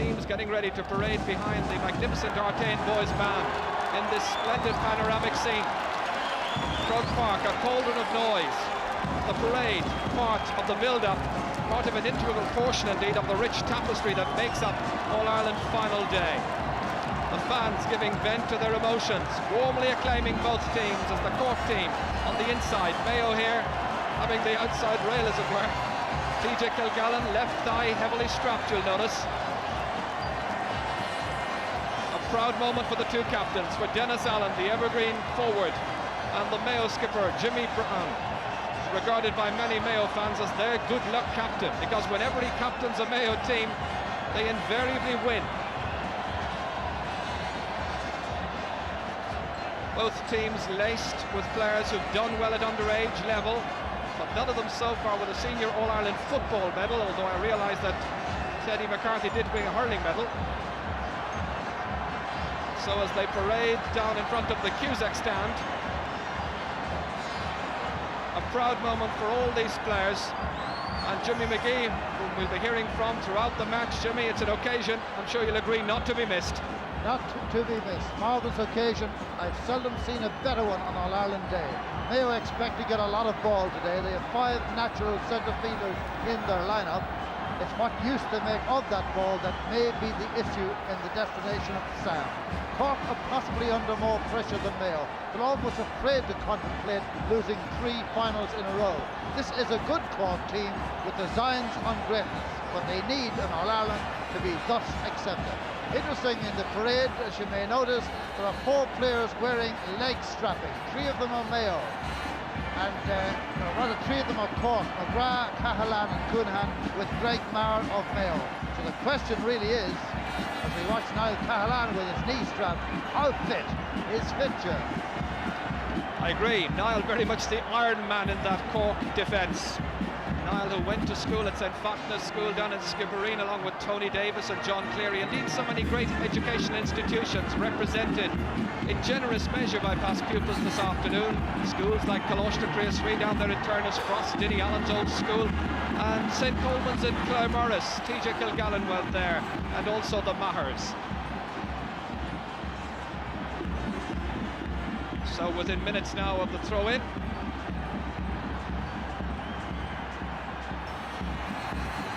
teams getting ready to parade behind the magnificent Artane Boys Band in this splendid panoramic scene. Croke Park, a cauldron of noise. The parade, part of the build-up, part of an integral portion indeed of the rich tapestry that makes up All-Ireland final day. The fans giving vent to their emotions, warmly acclaiming both teams as the Cork team on the inside. Mayo here, having the outside rail as it were. TJ Kilgallen, left thigh heavily strapped, you'll notice. A proud moment for the two captains, for Dennis Allen, the evergreen forward, and the Mayo skipper, Jimmy Brown, regarded by many Mayo fans as their good luck captain, because whenever he captains a Mayo team, they invariably win. Both teams laced with players who've done well at underage level, but none of them so far with a senior All-Ireland football medal, although I realise that Teddy McCarthy did win a hurling medal. So as they parade down in front of the Cusack stand, a proud moment for all these players, and Jimmy McGee, whom we'll be hearing from throughout the match. Jimmy, it's an occasion, I'm sure you'll agree, not to be missed. Not to be missed. Marvellous occasion. I've seldom seen a better one on All-Ireland Day. Mayo expect to get a lot of ball today. They have 5 natural centre fielders in their lineup. It's what use they make of that ball that may be the issue in the destination of the Sam. Cork are possibly under more pressure than Mayo. They're almost afraid to contemplate losing 3 finals in a row. This is a good Cork team with designs on greatness, but they need an All-Ireland to be thus accepted. Interesting, in the parade, as you may notice, there are 4 players wearing leg strapping. 3 of them are Mayo, and rather 3 of them are Cork: McGrath, Cahalan and Coonahan, with Greg Maher of Mayo. So the question really is, as we watch Niall Cahalan with his knee strap, how fit is Fitcher? I agree, Niall very much the Iron Man in that Cork defence. Niall, who went to school at St. Fatna's School down in Skibbereen along with Tony Davis and John Cleary. Indeed, so many great educational institutions represented in generous measure by past pupils this afternoon. Schools like Colóiste Creasry down there at Turner's Cross, Diddy Allen's old school, and St. Coleman's in Claremorris. TJ Kilgallen went there, and also the Mahers. So within minutes now of the throw-in.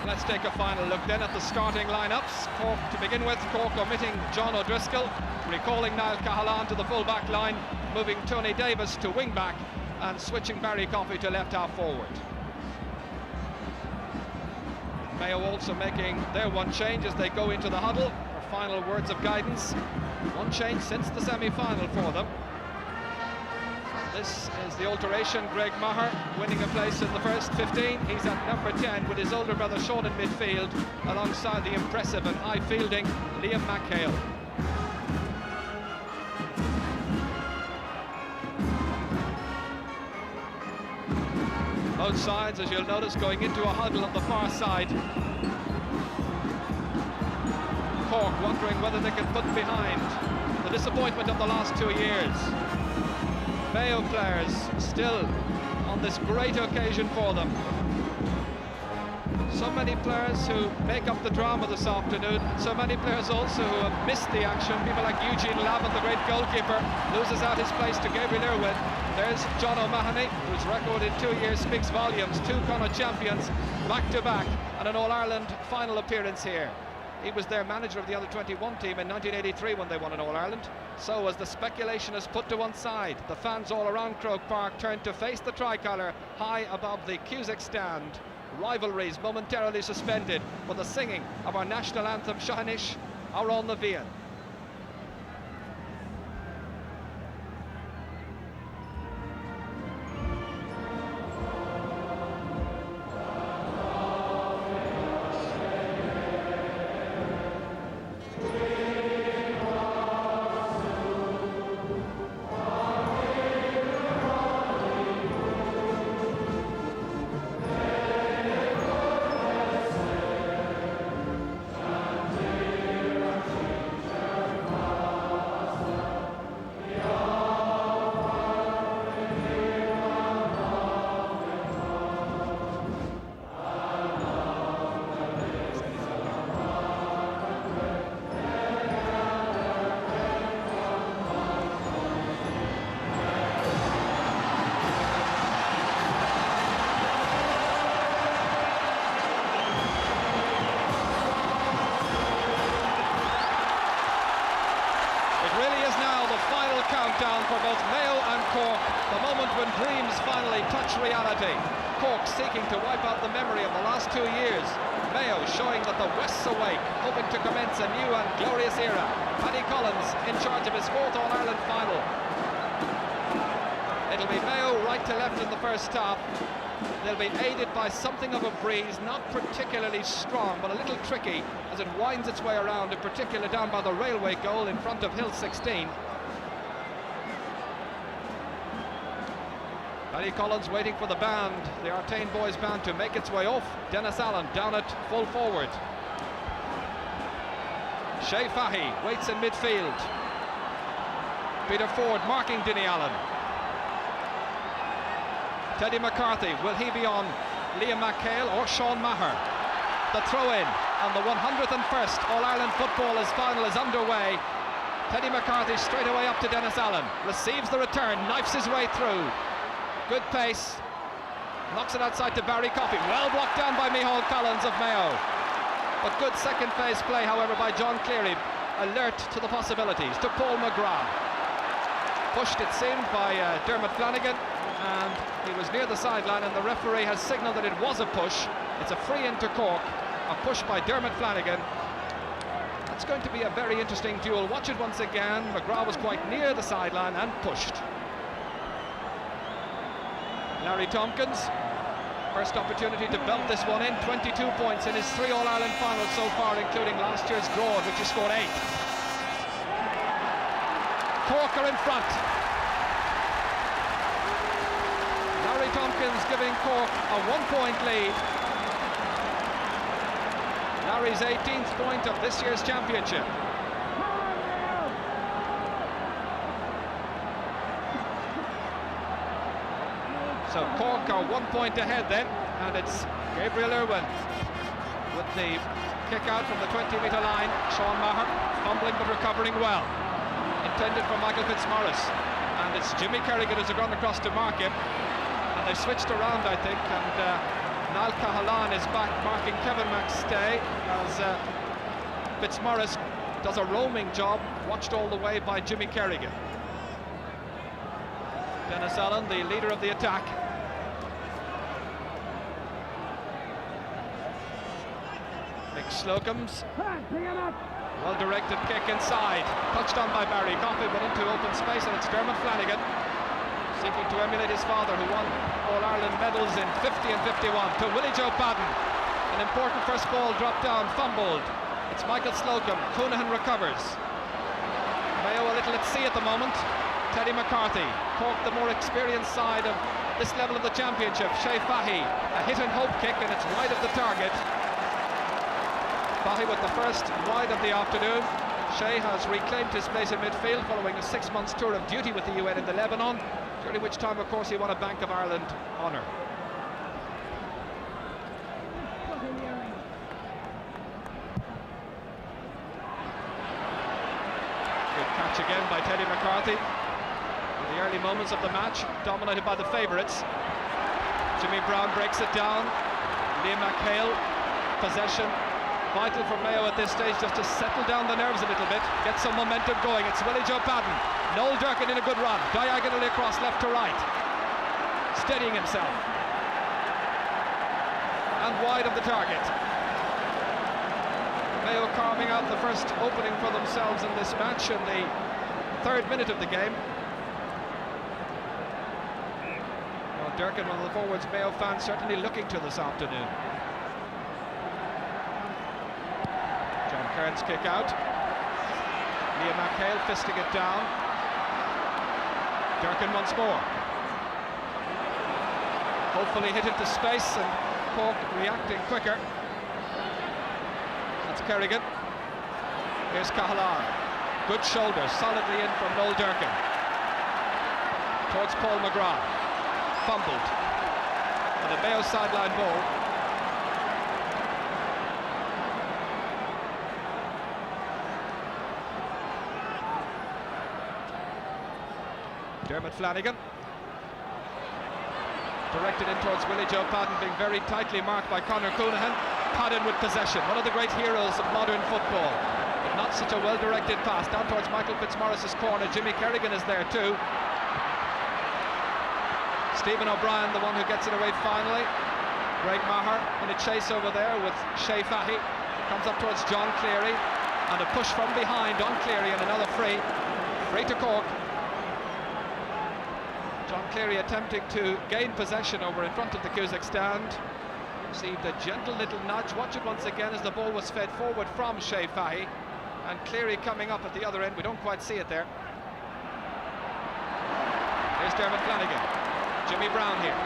Let's take a final look then at the starting lineups. Cork to begin with, Cork omitting John O'Driscoll, recalling Niall Cahalan to the full-back line, moving Tony Davis to wing-back and switching Barry Coffey to left-half forward. Mayo also making their one change as they go into the huddle. For final words of guidance. One change since the semi-final for them. This is the alteration. Greg Maher winning a place in the first 15. He's at number 10 with his older brother Sean in midfield, alongside the impressive and high-fielding Liam McHale. Both sides, as you'll notice, going into a huddle on the far side. Cork wondering whether they can put behind the disappointment of the last 2 years. Mayo players still on this great occasion for them. So many players who make up the drama this afternoon, so many players also who have missed the action. People like Eugene Lavin, the great goalkeeper, loses out his place to Gabriel Irwin. There's John O'Mahony, whose record in 2 years speaks volumes. 2 Connacht champions back-to-back, and an All-Ireland final appearance here. He was their manager of the under-21 team in 1983 when they won an All-Ireland. So as the speculation is put to one side, the fans all around Croke Park turn to face the tricolour high above the Cusack stand. Rivalries momentarily suspended for the singing of our national anthem, Shahanish, Aron Navian. for both Mayo and Cork, the moment when dreams finally touch reality. Cork seeking to wipe out the memory of the last 2 years. Mayo showing that the West's awake, hoping to commence a new and glorious era. Paddy Collins in charge of his 4th All-Ireland final. It'll be Mayo right to left in the first half. They'll be aided by something of a breeze, not particularly strong, but a little tricky as it winds its way around, in particular down by the railway goal in front of Hill 16. Paddy Collins waiting for the band, the Artane boys band, to make its way off. Dennis Allen down at full forward. Shea Fahy waits in midfield. Peter Ford marking Dinny Allen. Teddy McCarthy, will he be on Liam McHale or Sean Maher? The throw-in on the 101st All-Ireland Footballers final is underway. Teddy McCarthy straight away up to Dennis Allen, receives the return, knifes his way through. Good pace, knocks it outside to Barry Coffey, well blocked down by Micheál Collins of Mayo. But good second phase play, however, by John Cleary, alert to the possibilities, to Paul McGrath. Pushed, it seemed, by Dermot Flanagan, and he was near the sideline, and the referee has signalled that it was a push. It's a free into Cork, a push by Dermot Flanagan. That's going to be a very interesting duel. Watch it once again. McGrath was quite near the sideline and pushed. Larry Tompkins, first opportunity to belt this one in. 22 points in his 3 All-Ireland finals so far, including last year's draw, in which he scored 8. Cork are in front. Larry Tompkins giving Cork a 1-point lead. Larry's 18th point of this year's championship. So Cork are 1 point ahead then, and it's Gabriel Irwin with the kick out from the 20-metre line. Sean Maher fumbling but recovering well. Intended for Michael Fitzmaurice, and it's Jimmy Kerrigan who's gone across to mark him. And they've switched around, I think, and Niall Cahalan is back marking Kevin McStay as Fitzmaurice does a roaming job, watched all the way by Jimmy Kerrigan. Dennis Allen, the leader of the attack. Mick Slocum's well-directed kick inside, touched on by Barry Coffey, but into open space, and it's Dermot Flanagan seeking to emulate his father, who won All-Ireland medals in 50 and 51, to Willie Joe Padden. An important first ball dropped down, fumbled. It's Michael Slocum. Coonahan recovers. Mayo a little at sea at the moment. Teddy McCarthy, Cork the more experienced side of this level of the championship. Shea Fahy, a hit and hope kick, and it's wide of the target. Fahy with the first wide of the afternoon. Shea has reclaimed his place in midfield following a 6 months tour of duty with the UN in the Lebanon, during which time, of course, he won a Bank of Ireland honour. Good catch again by Teddy McCarthy. In the early moments of the match, dominated by the favourites. Jimmy Brown breaks it down. Liam McHale, possession. Vital for Mayo at this stage, just to settle down the nerves a little bit, get some momentum going. It's Willie Joe Padden. Noel Durkin in a good run, diagonally across left to right, steadying himself, and wide of the target. Mayo carving out the first opening for themselves in this match in the 3rd minute of the game. Well, Durkin, one of the forwards Mayo fans certainly looking to this afternoon. John Kearns kick out. Liam McHale fisting it down. Durkin once more. Hopefully hit into space, and Cork reacting quicker. That's Kerrigan. Here's Cahalan. Good shoulder, solidly in from Noel Durkin. Towards Paul McGrath. Fumbled. And a Mayo sideline ball. Dermot Flanagan, directed in towards Willie Joe Padden, being very tightly marked by Conor Coonahan. Padden with possession, one of the great heroes of modern football. The not such a well-directed pass down towards Michael Fitzmaurice's corner. Jimmy Kerrigan is there too. Stephen O'Brien, the one who gets it away finally. Greg Maher in a chase over there with Shea Fahy. Comes up towards John Cleary, and a push from behind on Cleary, and another free to Cork. John Cleary attempting to gain possession over in front of the Cusack stand. Received a gentle little nudge. Watch it once again as the ball was fed forward from Shea Fahy, and Cleary coming up at the other end. We don't quite see it there. Here's Dermot Flanagan. Jimmy Brown here.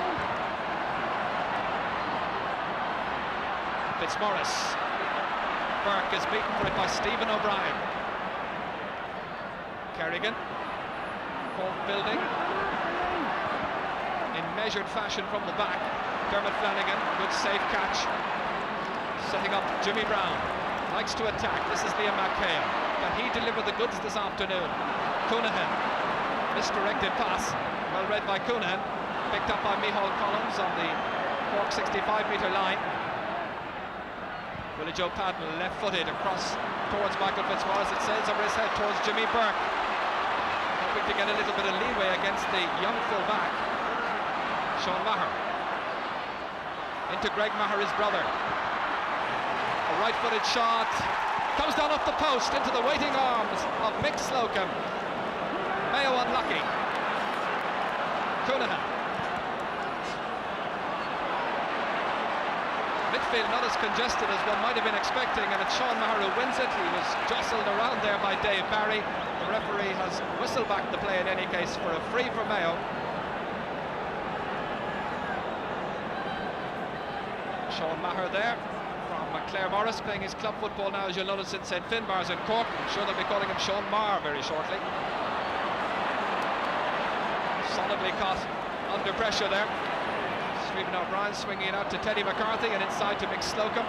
Fitzmaurice. Burke is beaten for it by Stephen O'Brien. Kerrigan. Cork building in measured fashion from the back. Dermot Flanagan, good safe catch. Setting up Jimmy Brown. Likes to attack. This is Liam McHale. Can he deliver the goods this afternoon? Coonahan. Misdirected pass. Well read by Coonahan. Picked up by Micheál Collins on the Cork 65-metre line. Willie Joe Padden, left-footed across towards Michael Fitzmaurice. It sails over his head towards Jimmy Burke. Hoping to get a little bit of leeway against the young full-back, Sean Maher. Into Greg Maher, his brother. A right-footed shot. Comes down off the post into the waiting arms of Mick Slocum. Mayo unlucky. Coonahan. Midfield not as congested as one might have been expecting, and it's Sean Maher who wins it. He was jostled around there by Dave Barry. The referee has whistled back the play in any case for a free for Mayo. Sean Maher there from Clare Morris, playing his club football now, as you'll notice, in St Finbar's in Cork. I'm sure they'll be calling him Sean Maher very shortly. Solidly caught under pressure there. Stephen O'Brien swinging it out to Teddy McCarthy and inside to Mick Slocum.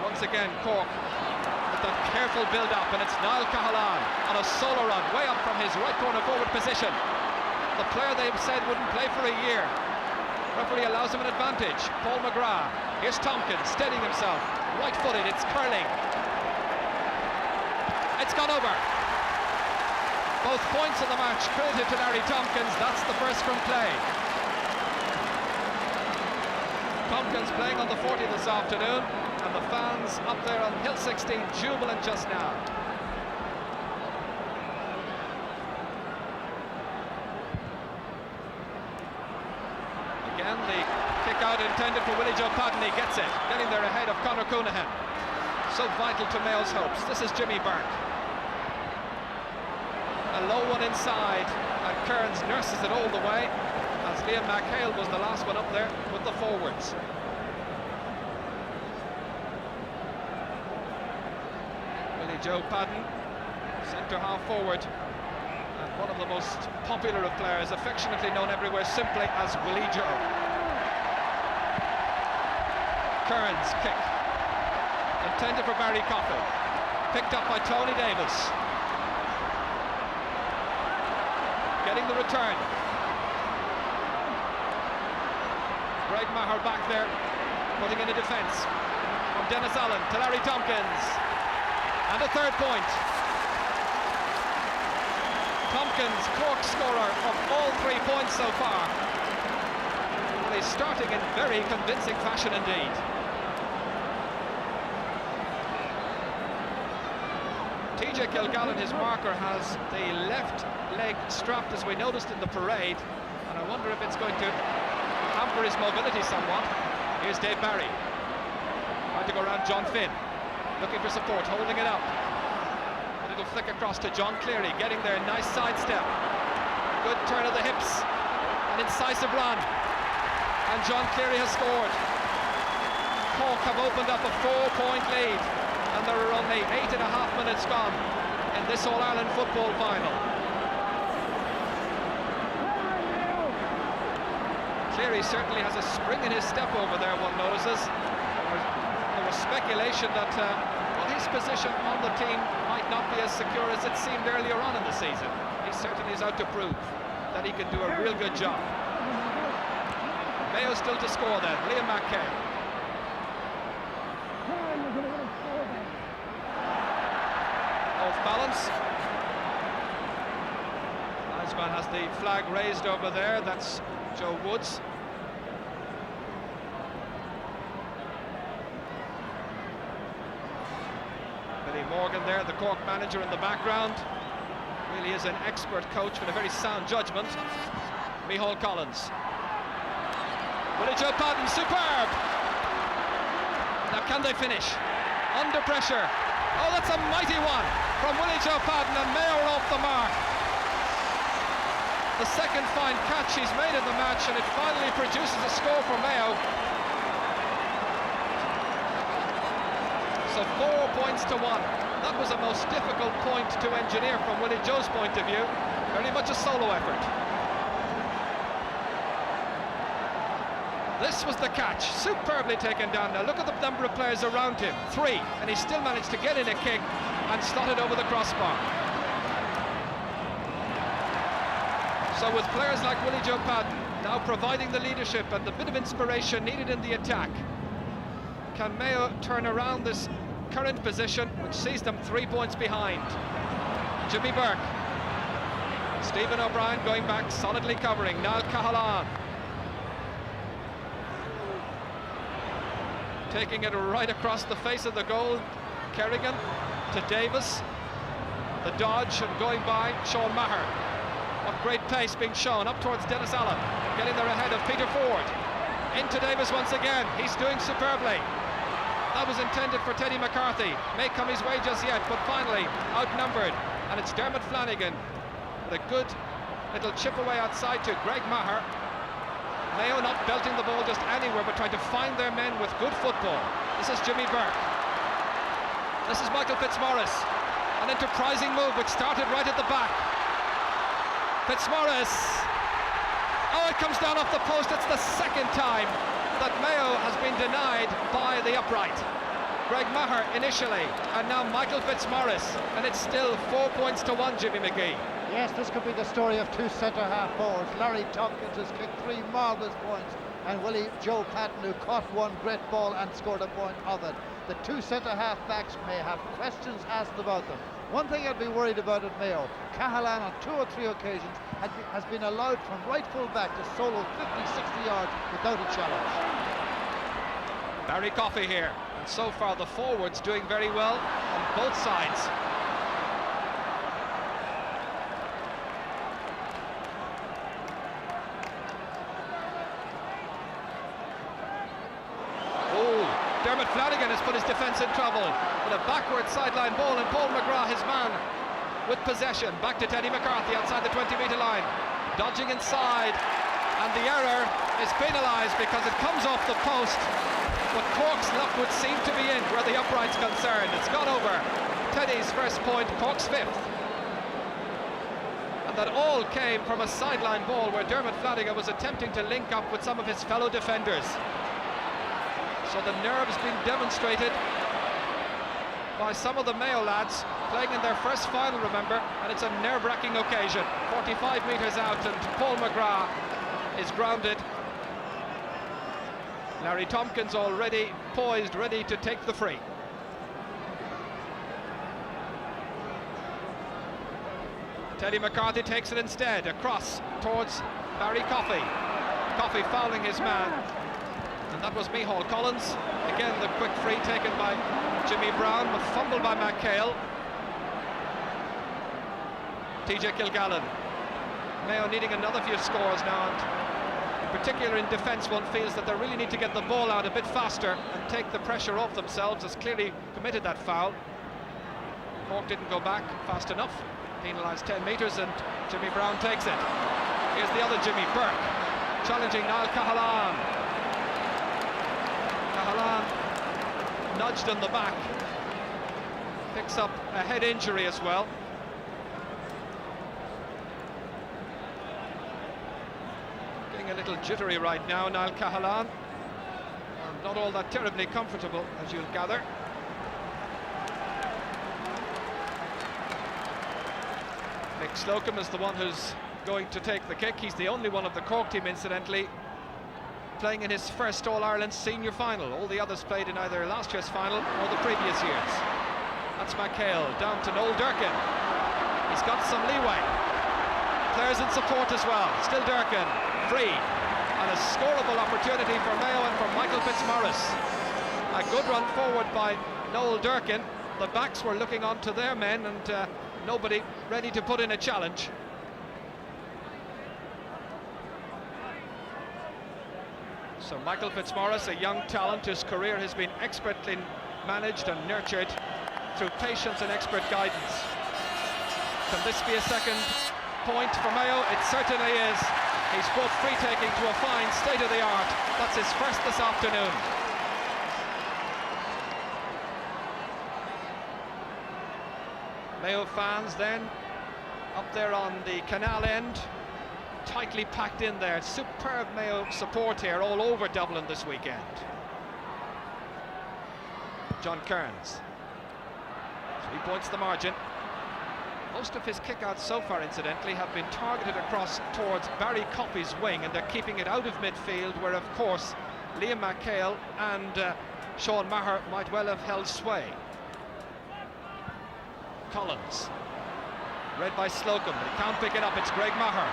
Once again, Cork with that careful build-up, and it's Niall Cahalane on a solo run, way up from his right corner forward position. The player they've said wouldn't play for a year. Referee allows him an advantage. Paul McGrath. Here's Tompkins steadying himself. Right-footed, it's curling. It's gone over. Both points of the match credited to Larry Tompkins. That's the first from play. Tompkins playing on the 40 this afternoon, and the fans up there on Hill 16 jubilant just now. Again, the kick out intended for Willie Joe Padden. He gets it, getting there ahead of Conor Coonahan. So vital to Mayo's hopes. This is Jimmy Burke. A low one inside, and Kearns nurses it all the way, as Liam McHale was the last one up there with the forwards. Willie Joe Padden, centre half forward, and one of the most popular of players, affectionately known everywhere simply as Willie Joe. Kearns kick, intended for Barry Coffey, picked up by Tony Davis. Getting the return. Greg Maher back there, putting in a defence. From Dennis Allen to Larry Tompkins. And a third point. Tompkins, Cork scorer of all 3 points so far. And he's starting in very convincing fashion indeed. TJ Kilgallen, his marker, has the left leg strapped, as we noticed in the parade, and I wonder if it's going to hamper his mobility somewhat. Here's Dave Barry, trying to go around John Finn, looking for support, holding it up. A little flick across to John Cleary, getting there, nice sidestep, good turn of the hips, an incisive run, and John Cleary has scored. Cork have opened up a 4-point lead, and there are only 8.5 minutes gone in this All-Ireland football final. Cleary certainly has a spring in his step over there, one notices. There was speculation that well, his position on the team might not be as secure as it seemed earlier on in the season. He certainly is out to prove that he can do a real good job. Mayo still to score then, Liam McHale. balance. Linesman has the flag raised over there. That's Joe Woods. Billy Morgan there, the Cork manager in the background. Really is an expert coach with a very sound judgment. Micheál Collins. Willie Joe Padden, superb! Now can they finish? Under pressure. Oh, that's a mighty one from Willie Joe Padden, and Mayo are off the mark. The second fine catch he's made in the match, and it finally produces a score for Mayo. So 4 points to 1. That was a most difficult point to engineer from Willie Joe's point of view. Very much a solo effort. This was the catch, superbly taken down. Now look at the number of players around him, 3, and he still managed to get in a kick and slot it over the crossbar. So with players like Willie Joe Padden now providing the leadership and the bit of inspiration needed in the attack, can Mayo turn around this current position, which sees them 3 points behind? Jimmy Burke. Stephen O'Brien going back, solidly covering. Niall Cahalane. Taking it right across the face of the goal. Kerrigan to Davis. The dodge and going by Sean Maher. What great pace being shown up towards Dennis Allen. Getting there ahead of Peter Ford. Into Davis once again. He's doing superbly. That was intended for Teddy McCarthy. May come his way just yet, but finally outnumbered. And it's Dermot Flanagan with a good little chip away outside to Greg Maher. Mayo not belting the ball just anywhere, but trying to find their men with good football. This is Jimmy Burke. This is Michael Fitzmaurice. An enterprising move which started right at the back. Fitzmaurice. Oh, it comes down off the post. It's the second time that Mayo has been denied by the upright. Greg Maher initially, and now Michael Fitzmaurice, and it's still 4 points to 1, Jimmy McGee. Yes, this could be the story of two centre-half forwards. Larry Tompkins has kicked 3 marvellous points, and Willie Joe Padden, who caught one great ball and scored a point of it. The two centre-half backs may have questions asked about them. One thing I'd be worried about at Mayo, Cahalane on 2 or 3 occasions has been allowed from right full back to solo 50-60 yards without a challenge. Barry Coffey here, and so far the forwards doing very well on both sides. Dermot Flanagan has put his defence in trouble with a backward sideline ball, and Paul McGrath, his man, with possession. Back to Teddy McCarthy outside the 20-metre line. Dodging inside, and the error is penalised because it comes off the post. But Cork's luck would seem to be in where the upright's concerned. It's gone over. Teddy's first point, Cork's 5th. And that all came from a sideline ball where Dermot Flanagan was attempting to link up with some of his fellow defenders. So the nerve's been demonstrated by some of the Mayo lads playing in their first final, remember, and it's a nerve-wracking occasion. 45 metres out, and Paul McGrath is grounded. Larry Tompkins already poised, ready to take the free. Teddy McCarthy takes it instead, across towards Barry Coffey. Coffey fouling his man. And that was Micheál Collins. Again, the quick free taken by Jimmy Brown, but fumbled by McHale. TJ Kilgallen. Mayo needing another few scores now, and in particular in defence, one feels that they really need to get the ball out a bit faster and take the pressure off themselves, as clearly committed that foul. Cork didn't go back fast enough, penalised 10 metres, and Jimmy Brown takes it. Here's the other Jimmy, Burke, challenging Niall Cahalane. Cahalane nudged in the back, picks up a head injury as well. Getting a little jittery right now, Niall Cahalane. Not all that terribly comfortable, as you'll gather. Mick Slocum is the one who's going to take the kick. He's the only one of the Cork team, incidentally, playing in his first All-Ireland senior final. All the others played in either last year's final or the previous years. That's McHale, down to Noel Durkin. He's got some leeway. Players in support as well. Still Durkin, free. And a scoreable opportunity for Mayo and for Michael Fitzmaurice. A good run forward by Noel Durkin. The backs were looking on to their men, and nobody ready to put in a challenge. So Michael Fitzmaurice, a young talent, his career has been expertly managed and nurtured through patience and expert guidance. Can this be a second point for Mayo? It certainly is. He's brought free taking to a fine state-of-the-art. That's his first this afternoon. Mayo fans then up there on the canal end, tightly packed in there. Superb Mayo support here all over Dublin this weekend. John Kearns, 3 points the margin. Most of his kickouts so far, incidentally, have been targeted across towards Barry Coffey's wing, and they're keeping it out of midfield, where of course Liam McHale and Sean Maher might well have held sway. Collins, read by Slocum, but he can't pick it up. It's Greg Maher.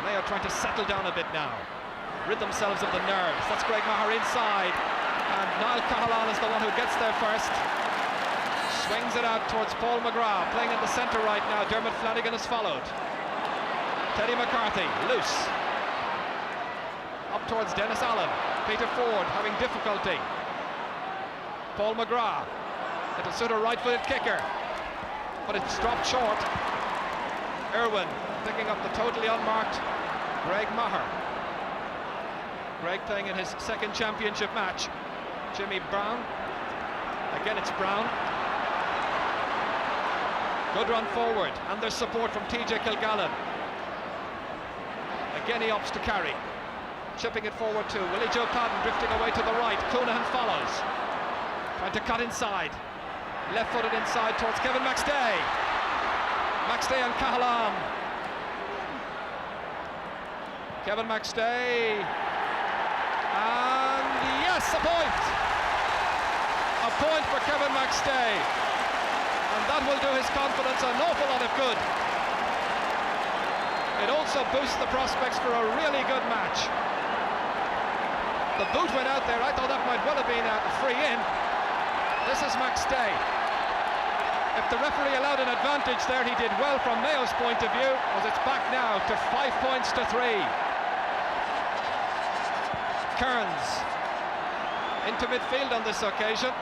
Mayo trying to settle down a bit now, rid themselves of the nerves. That's Greg Maher inside, and Niall Cahalane is the one who gets there first. Swings it out towards Paul McGrath, playing in the centre right now. Dermot Flanagan has followed. Teddy McCarthy, loose. Up towards Dennis Allen. Peter Ford having difficulty. Paul McGrath, it'll suit a right-footed kicker, but it's dropped short. Irwin picking up the totally unmarked Greg Maher. Greg playing in his second championship match. Jimmy Brown, again it's Brown. Good run forward, and there's support from TJ Kilgallen. Again he opts to carry. Chipping it forward to Willie Joe Padden, drifting away to the right. Coonahan follows. Trying to cut inside. Left-footed inside towards Kevin McStay. McStay and Cahalane. Kevin McStay. And yes, a point! A point for Kevin McStay. And that will do his confidence an awful lot of good. It also boosts the prospects for a really good match. The boot went out there. I thought that might well have been a free in. This is McStay. If the referee allowed an advantage there, he did well from Mayo's point of view, as it's back now to 5 points to 3. Kearns into midfield on this occasion.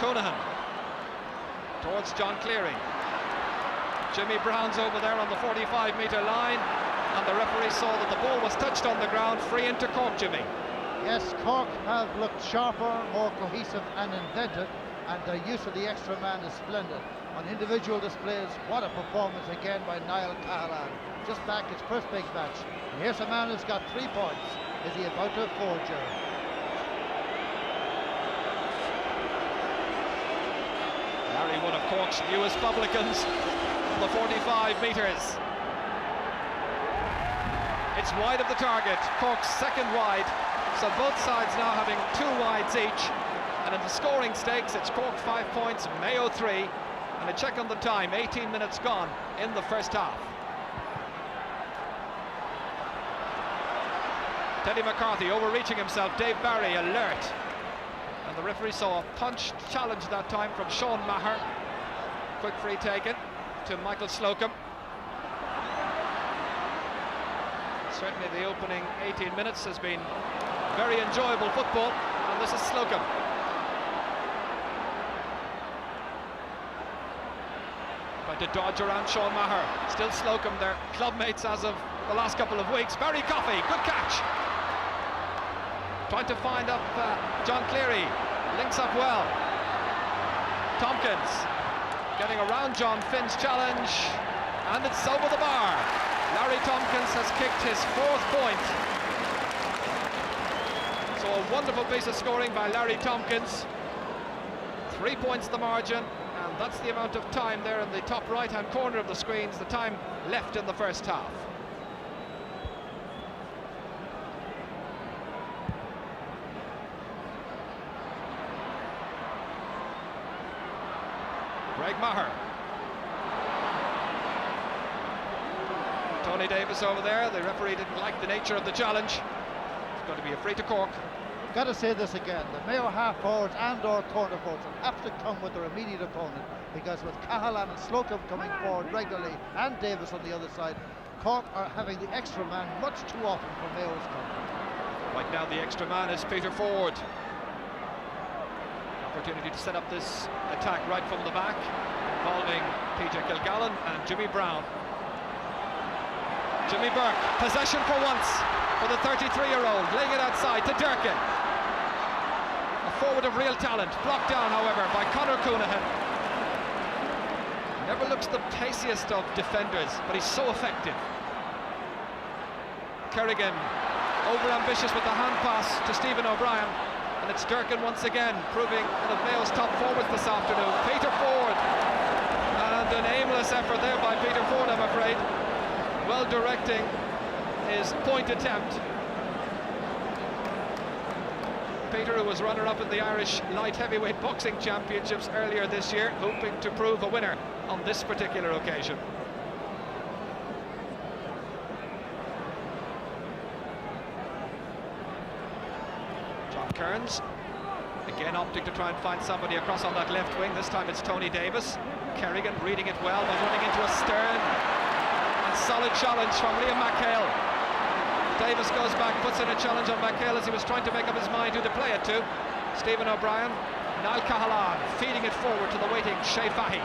Coonahan towards John Cleary. Jimmy Brown's over there on the 45-metre line, and the referee saw that the ball was touched on the ground. Free into Cork, Jimmy. Yes, Cork have looked sharper, more cohesive and inventive, and their use of the extra man is splendid. On individual displays, what a performance again by Niall Cahalane. Just back his first big match. And here's a man who's got 3 points. Is he about to afford you? Larry, one of Cork's newest publicans, on the 45 metres. It's wide of the target. Cork's second wide. So both sides now having 2 wides each. And in the scoring stakes, it's Cork 5 points, Mayo 3. And a check on the time, 18 minutes gone in the first half. Teddy McCarthy overreaching himself. Dave Barry alert. And the referee saw a punch challenge that time from Sean Maher. Quick free taken to Michael Slocum. Certainly the opening 18 minutes has been very enjoyable football, and this is Slocum. Trying to dodge around Sean Maher. Still Slocum, their clubmates as of the last couple of weeks. Barry Coffey, good catch. Trying to find up John Cleary, links up well. Tompkins getting around John Finn's challenge, and it's over the bar. Larry Tompkins has kicked his 4th point. So a wonderful piece of scoring by Larry Tompkins. 3 points the margin, and that's the amount of time there in the top right-hand corner of the screens, the time left in the first half. Greg Maher. Tony Davis over there. The referee didn't like the nature of the challenge. It's going to be a free to Cork. Got to say this again, the Mayo half forwards and or corner forwards will have to come with their immediate opponent, because with Cahalan and Slocum coming forward regularly and Davis on the other side, Cork are having the extra man much too often for Mayo's comfort. Right now the extra man is Peter Ford. Opportunity to set up this attack right from the back, involving PJ Kilgallen and Jimmy Brown. Jimmy Burke, possession for once for the 33-year-old, laying it outside to Durkin. A forward of real talent, blocked down however by Conor Coonahan. Never looks the paciest of defenders, but he's so effective. Kerrigan, over-ambitious with the hand pass to Stephen O'Brien, and it's Durkin once again, proving one of Mayo's top forwards this afternoon. Peter Ford, and an aimless effort there by Peter Ford, I'm afraid. Well directing his point attempt. Peter, who was runner-up in the Irish light heavyweight boxing championships earlier this year, hoping to prove a winner on this particular occasion. John Kearns again opting to try and find somebody across on that left wing. This time it's Tony Davis. Kerrigan reading it well, but running into a stern and solid challenge from Liam McHale. Davis goes back, puts in a challenge on McHale as he was trying to make up his mind who to play it to. Stephen O'Brien, Niall Cahalan feeding it forward to the waiting Shea Fahy,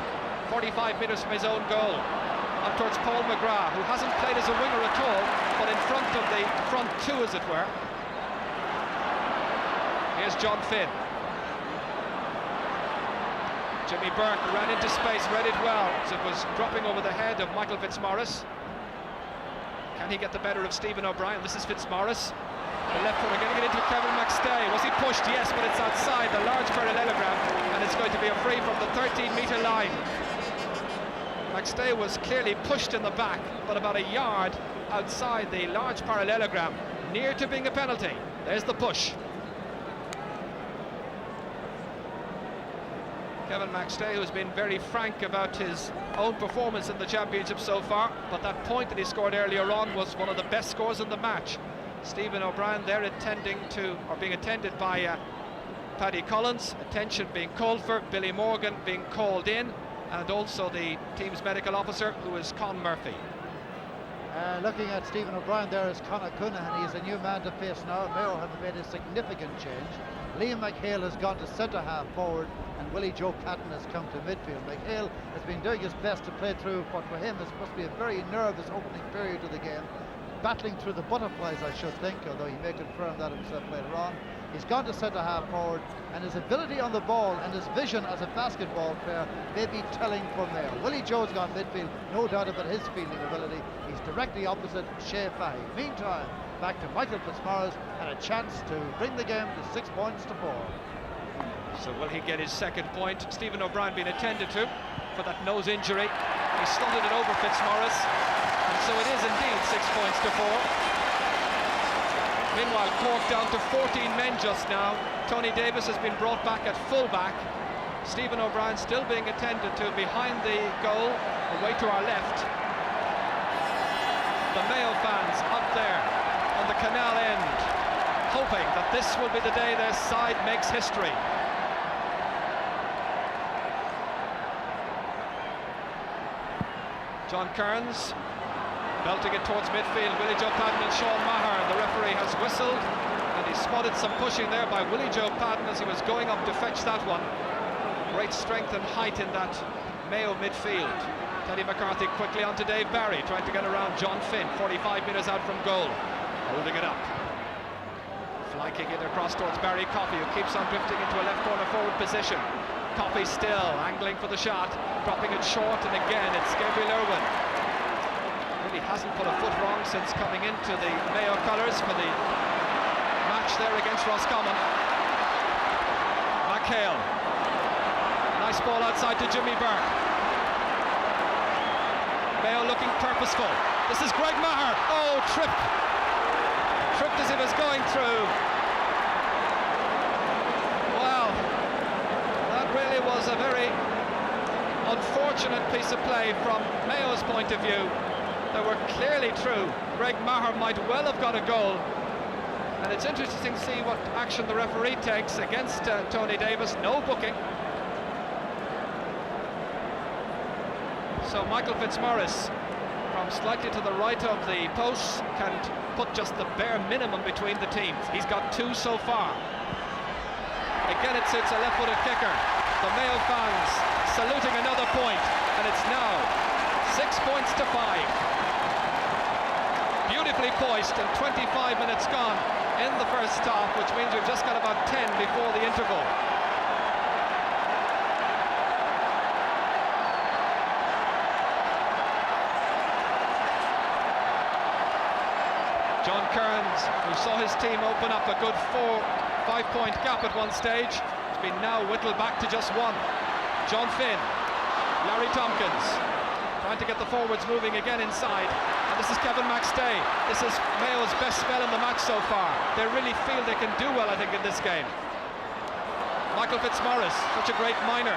45 metres from his own goal. Up towards Paul McGrath, who hasn't played as a winger at all, but in front of the front two, as it were. Here's John Finn. Jimmy Burke ran into space, read it well, as it was dropping over the head of Michael Fitzmaurice. Can he get the better of Stephen O'Brien? This is Fitzmaurice. The left footer getting it into Kevin McStay. Was he pushed? Yes, but it's outside the large parallelogram, and it's going to be a free from the 13-metre line. McStay was clearly pushed in the back, but about a yard outside the large parallelogram, near to being a penalty. There's the push. Kevin McStay, who's been very frank about his own performance in the championship so far, but that point that he scored earlier on was one of the best scores in the match. Stephen O'Brien there being attended by Paddy Collins, attention being called for, Billy Morgan being called in, and also the team's medical officer, who is Con Murphy. Looking at Stephen O'Brien there is Conor Coonahan. He's a new man to face now. Mayo have made a significant change. Liam McHale has gone to centre half forward, and Willie Joe Patton has come to midfield. McHale has been doing his best to play through what for him is supposed to be a very nervous opening period of the game, battling through the butterflies, I should think, although he may confirm that himself later on. He's gone to centre half forward, and his ability on the ball and his vision as a basketball player may be telling for Mayo. Willie Joe's gone midfield, no doubt about his fielding ability. He's directly opposite Shea Fahy. Meantime, back to Michael Fitzmaurice and a chance to bring the game to 6 points to 4. So will he get his second point? Stephen O'Brien being attended to for that nose injury. He slotted it over Fitzmaurice, and so it is indeed 6 points to 4. Meanwhile, Cork down to 14 men just now. Tony Davis has been brought back at full-back. Stephen O'Brien still being attended to behind the goal, away to our left. The Mayo fans up there on the canal end, hoping that this will be the day their side makes history. John Kearns belting it towards midfield. Willie Joe Patton and Sean Maher. The referee has whistled, and he spotted some pushing there by Willie Joe Patton as he was going up to fetch that one. Great strength and height in that Mayo midfield. Teddy McCarthy quickly on to Dave Barry, trying to get around John Finn, 45 metres out from goal, holding it up. Fly kick it across towards Barry Coffey, who keeps on drifting into a left corner forward position. Coffey still angling for the shot, dropping it short, and again it's Gabriel Irwin. Really hasn't put a foot wrong since coming into the Mayo colours for the match there against Roscommon. McHale, nice ball outside to Jimmy Burke. Mayo looking purposeful. This is Greg Maher. Oh, tripped as he was going through. Wow, that really was a very unfortunate piece of play from Mayo's point of view. They were clearly true. Greg Maher might well have got a goal. And it's interesting to see what action the referee takes against Tony Davis. No booking. So Michael Fitzmaurice, from slightly to the right of the post, can put just the bare minimum between the teams. He's got 2 so far. Again, it suits a left-footed kicker. The Mayo fans saluting another point, and it's now 6 points to 5. Beautifully poised, and 25 minutes gone in the first half, which means we've just got about 10 before the interval. John Kearns, who saw his team open up a good 4-5 point gap at one stage, has been now whittled back to just 1. John Finn, Larry Tompkins, trying to get the forwards moving again inside. And this is Kevin McStay. This is Mayo's best spell in the match so far. They really feel they can do well, I think, in this game. Michael Fitzmaurice, such a great minor.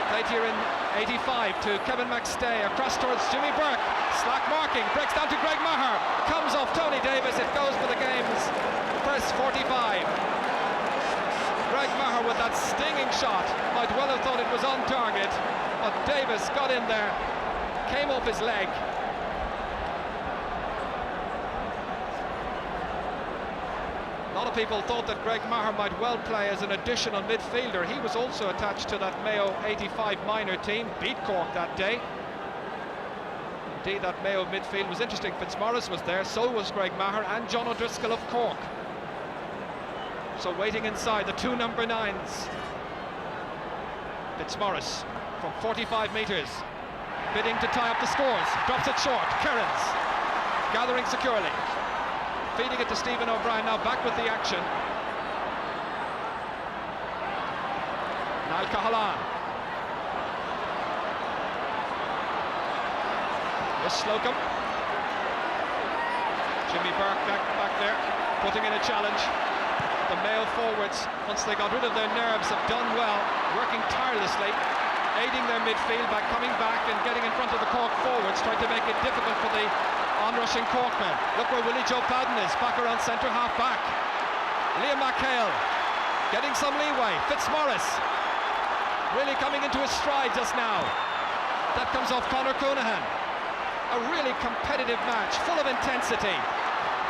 Played here in 85 to Kevin McStay, across towards Jimmy Burke. Slack marking, breaks down to Greg Maher. Comes off Tony Davis, it goes for the game's first 45. Greg Maher with that stinging shot. Might well have thought it was on target, but Davis got in there, came off his leg. A lot of people thought that Greg Maher might well play as an additional midfielder. He was also attached to that Mayo 85 minor team, beat Cork that day. Indeed, that Mayo midfield was interesting. Fitzmaurice was there, so was Greg Maher and John O'Driscoll of Cork. So waiting inside, the 2 number 9s. Fitzmaurice from 45 metres, bidding to tie up the scores, drops it short. Kearns gathering securely, feeding it to Stephen O'Brien, now back with the action. Niall Cahalane. This Slocum. Jimmy Burke back there, putting in a challenge. The Mayo forwards, once they got rid of their nerves, have done well, working tirelessly, aiding their midfield by coming back and getting in front of the Cork forwards, trying to make it difficult for the onrushing Corkmen. Look where Willie Joe Padden is, back around centre half back. Liam McHale getting some leeway. Fitzmaurice really coming into his stride just now. That comes off Conor Coonahan. A really competitive match, full of intensity.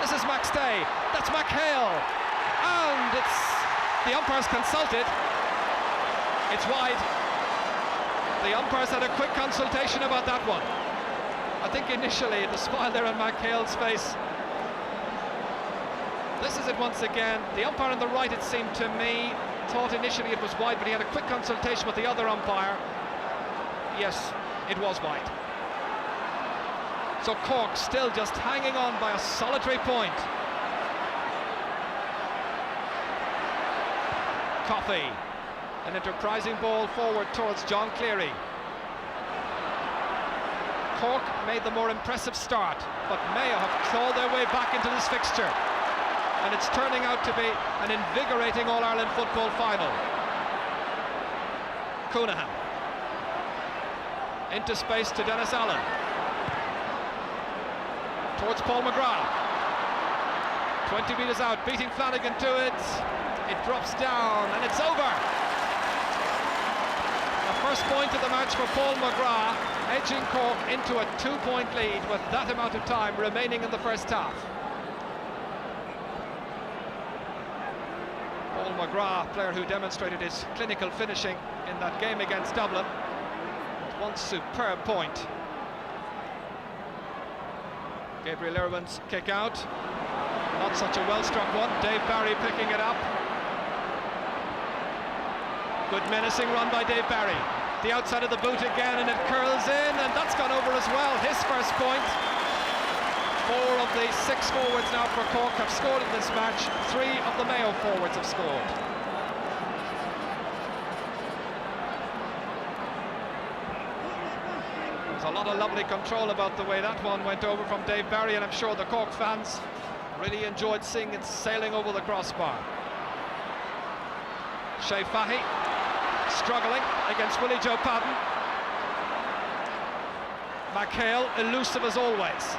This is McStay, that's McHale, and it's the umpires consulted. It's wide. The umpires had a quick consultation about that one. I think initially the smile there on McHale's face. This is it once again. The umpire on the right, it seemed to me, thought initially it was wide, but he had a quick consultation with the other umpire. Yes, it was wide. So Cork still just hanging on by a solitary point. Coffey, an enterprising ball forward towards John Cleary. Cork made the more impressive start, but Mayo have clawed their way back into this fixture, and it's turning out to be an invigorating All-Ireland football final. Coonahan into space to Dennis Allen, towards Paul McGrath. 20 metres out, beating Flanagan to it. It drops down and it's over. The first point of the match for Paul McGrath, edging Cork into a 2-point lead with that amount of time remaining in the first half. Paul McGrath, player who demonstrated his clinical finishing in that game against Dublin. One superb point. Gabriel Irwin's kick out, not such a well-struck one. Dave Barry picking it up. Good menacing run by Dave Barry. The outside of the boot again, and it curls in, and that's gone over as well. His first point. 4 of the 6 forwards now for Cork have scored in this match. 3 of the Mayo forwards have scored. There's a lot of lovely control about the way that one went over from Dave Barry, and I'm sure the Cork fans really enjoyed seeing it sailing over the crossbar. Shea Fahy struggling against Willie Joe Padden. McHale, elusive as always.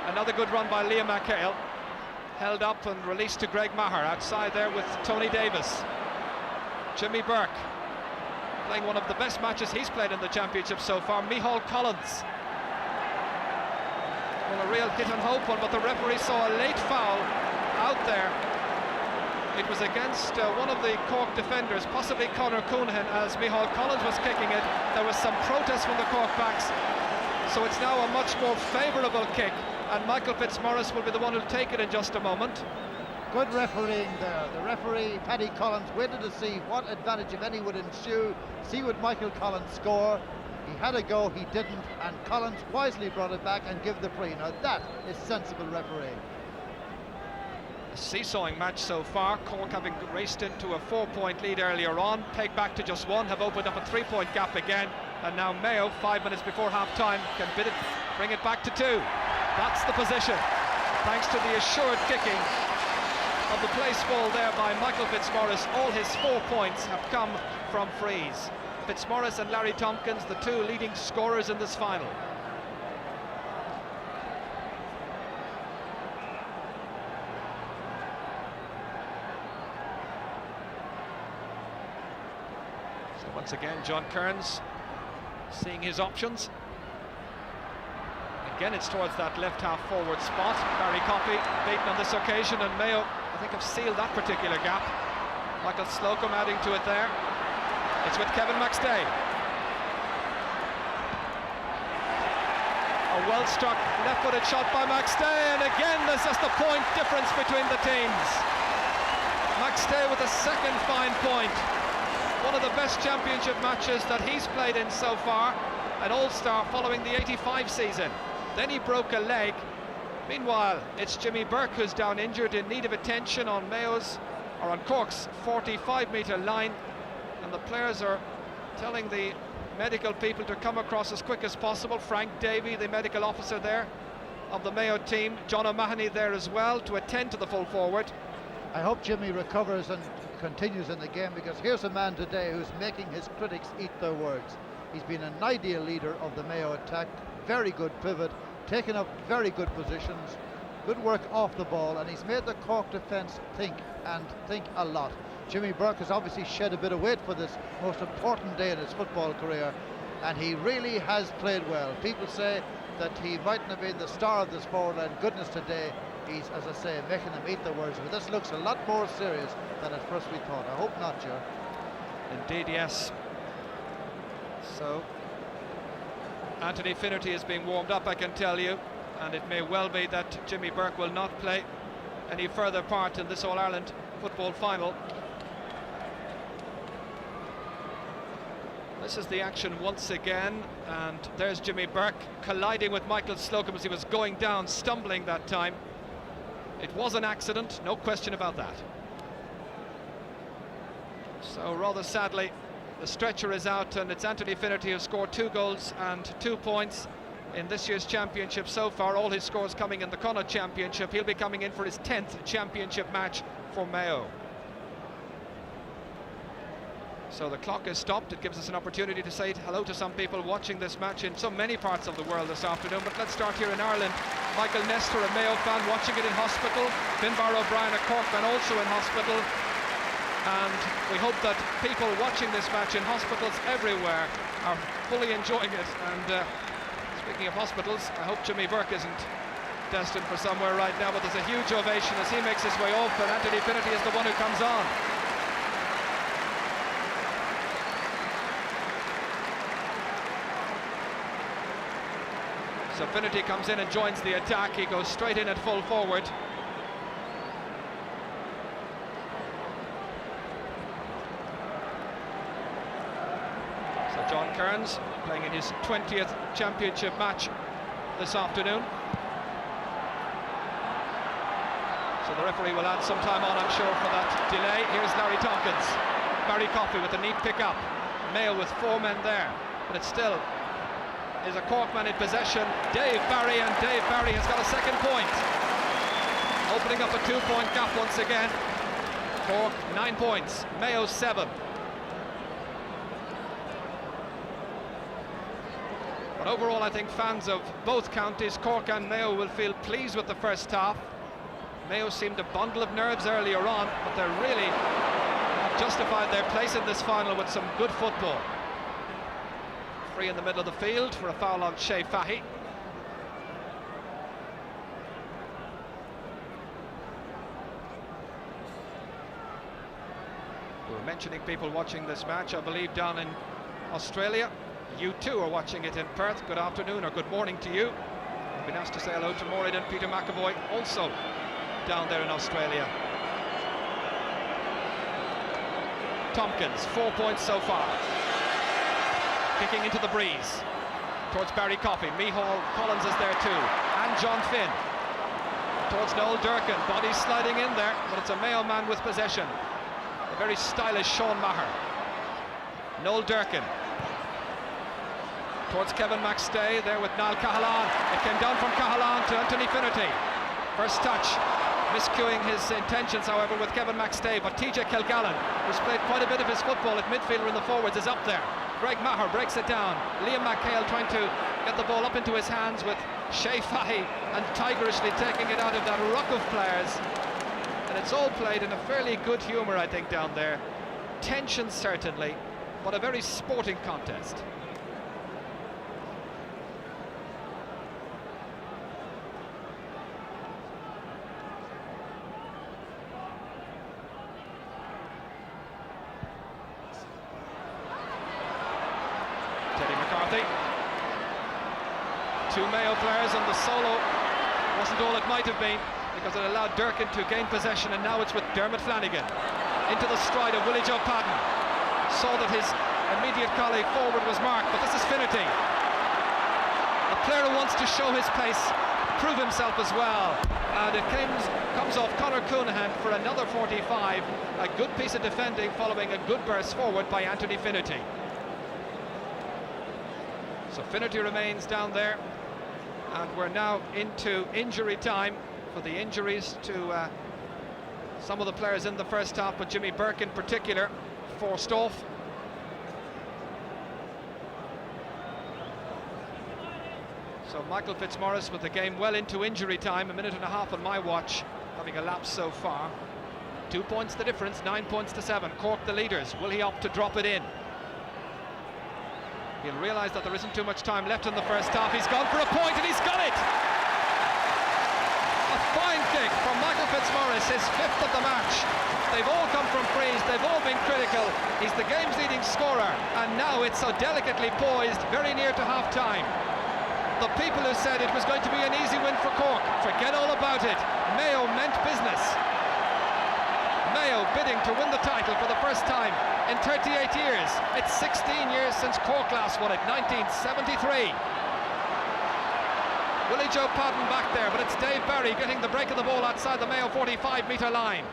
Another good run by Liam McHale. Held up and released to Greg Maher outside there with Tony Davis. Jimmy Burke playing one of the best matches he's played in the championship so far. Micheál Collins. Well, a real hit and hope one, but the referee saw a late foul out there. It was against one of the Cork defenders, possibly Conor Coonahan, as Micheál Collins was kicking it. There was some protest from the Cork backs, so it's now a much more favourable kick, and Michael Fitzmaurice will be the one who'll take it in just a moment. Good refereeing there. The referee, Paddy Collins, waited to see what advantage, if any, would ensue. See would Michael Collins score. He had a go, he didn't, and Collins wisely brought it back and give the free. Now that is sensible refereeing. A seesawing match so far. Cork having raced into a 4-point lead earlier on, pegged back to just one, have opened up a 3-point gap again, and now Mayo, 5 minutes before half-time, can bring it back to 2. That's the position, thanks to the assured kicking of the place ball there by Michael Fitzmaurice. All his 4 points have come from frees. Fitzmaurice and Larry Tompkins, the two leading scorers in this final. So once again, John Kearns seeing his options. Again, it's towards that left half forward spot. Barry Coffey beaten on this occasion, and Mayo, I think, have sealed that particular gap. Michael Slocum adding to it there. It's with Kevin McStay. A well-struck left-footed shot by McStay, and again there's just a point difference between the teams. McStay with a second fine point. One of the best championship matches that he's played in so far, an all-star following the 85 season. Then he broke a leg. Meanwhile, it's Jimmy Burke who's down injured, in need of attention on Cork's 45-metre line, and the players are telling the medical people to come across as quick as possible. Frank Davey, the medical officer there of the Mayo team, John O'Mahony there as well to attend to the full forward. I hope Jimmy recovers and continues in the game, because here's a man today who's making his critics eat their words. He's been an ideal leader of the Mayo attack, very good pivot, taken up very good positions, good work off the ball, and he's made the Cork defence think a lot. Jimmy Burke has obviously shed a bit of weight for this most important day in his football career, and he really has played well. People say that he mightn't have been the star of this forward line. Goodness, today he's, as I say, making them eat their words. But this looks a lot more serious than at first we thought. I hope not, Joe. Indeed, yes. So Anthony Finnerty is being warmed up, I can tell you, and it may well be that Jimmy Burke will not play any further part in this All-Ireland football final. This is the action once again, and there's Jimmy Burke colliding with Michael Slocum as he was going down, stumbling that time. It was an accident, no question about that. So rather sadly, the stretcher is out, and it's Anthony Finnerty who scored 2 goals and 2 points in this year's championship so far. All his scores coming in the Connacht Championship. He'll be coming in for his 10th championship match for Mayo. So the clock is stopped. It gives us an opportunity to say hello to some people watching this match in so many parts of the world this afternoon. But let's start here in Ireland. Michael Nestor, a Mayo fan, watching it in hospital. Finbar O'Brien, a Cork fan, also in hospital. And we hope that people watching this match in hospitals everywhere are fully enjoying it. And speaking of hospitals, I hope Jimmy Burke isn't destined for somewhere right now, but there's a huge ovation as he makes his way off, and Anthony Finnerty is the one who comes on. So Finnerty comes in and joins the attack. He goes straight in at full forward. So John Kearns playing in his 20th championship match this afternoon. So the referee will add some time on, I'm sure, for that delay. Here's Larry Tompkins. Barry Coffey with a neat pick-up. Mayo with 4 men there, but it's still is a Cork man in possession. Dave Barry, and Dave Barry has got a second point, opening up a 2-point gap once again. Cork 9 points, Mayo 7. But overall, I think fans of both counties, Cork and Mayo, will feel pleased with the first half. Mayo seemed a bundle of nerves earlier on, but they're really justified their place in this final with some good football. Free in the middle of the field for a foul on Shea Fahy. We were mentioning people watching this match, I believe, down in Australia. You too are watching it in Perth. Good afternoon or good morning to you. I've been asked to say hello to Maureen and Peter McAvoy, also down there in Australia. Tompkins, 4 points so far. Kicking into the breeze towards Barry Coffey. Micheál Collins is there too, and John Finn towards Noel Durkin. Body sliding in there, but it's a Mayo man with possession. A very stylish Sean Maher. Noel Durkin towards Kevin McStay, there with Niall Cahalane. It came down from Cahalane to Anthony Finnerty. First touch, miscuing his intentions, however, with Kevin McStay, but TJ Kilgallen, who's played quite a bit of his football at midfielder in the forwards, is up there. Greg Maher breaks it down. Liam McHale trying to get the ball up into his hands with Shea Fahy, and tigerishly taking it out of that ruck of players. And it's all played in a fairly good humour, I think, down there. Tension certainly, but a very sporting contest. Two Mayo players, and the solo wasn't all it might have been, because it allowed Durkin to gain possession, and now it's with Dermot Flanagan. Into the stride of Willie Joe Patton. Saw that his immediate colleague forward was marked, but this is Finnerty. A player who wants to show his pace, prove himself as well. And it comes off Conor Coonahan for another 45. A good piece of defending following a good burst forward by Anthony Finnerty. So Finnerty remains down there. And we're now into injury time for the injuries to some of the players in the first half, but Jimmy Burke in particular, forced off. So Michael Fitzmaurice with the game well into injury time, a minute and a half on my watch, having elapsed so far. 2 points the difference, 9 points to 7. Cork the leaders. Will he opt to drop it in? He'll realise that there isn't too much time left in the first half. He's gone for a point, and he's got it! A fine kick from Michael Fitzmaurice, his 5th of the match. They've all come from frees, they've all been critical. He's the game's leading scorer, and now it's so delicately poised, very near to half-time. The people who said it was going to be an easy win for Cork, forget all about it. Mayo meant business. Mayo bidding to win the title for the first time in 38 years. It's 16 years since Cork last won it, 1973. Willie Joe Patton back there, but it's Dave Barry getting the break of the ball outside the Mayo 45-metre line.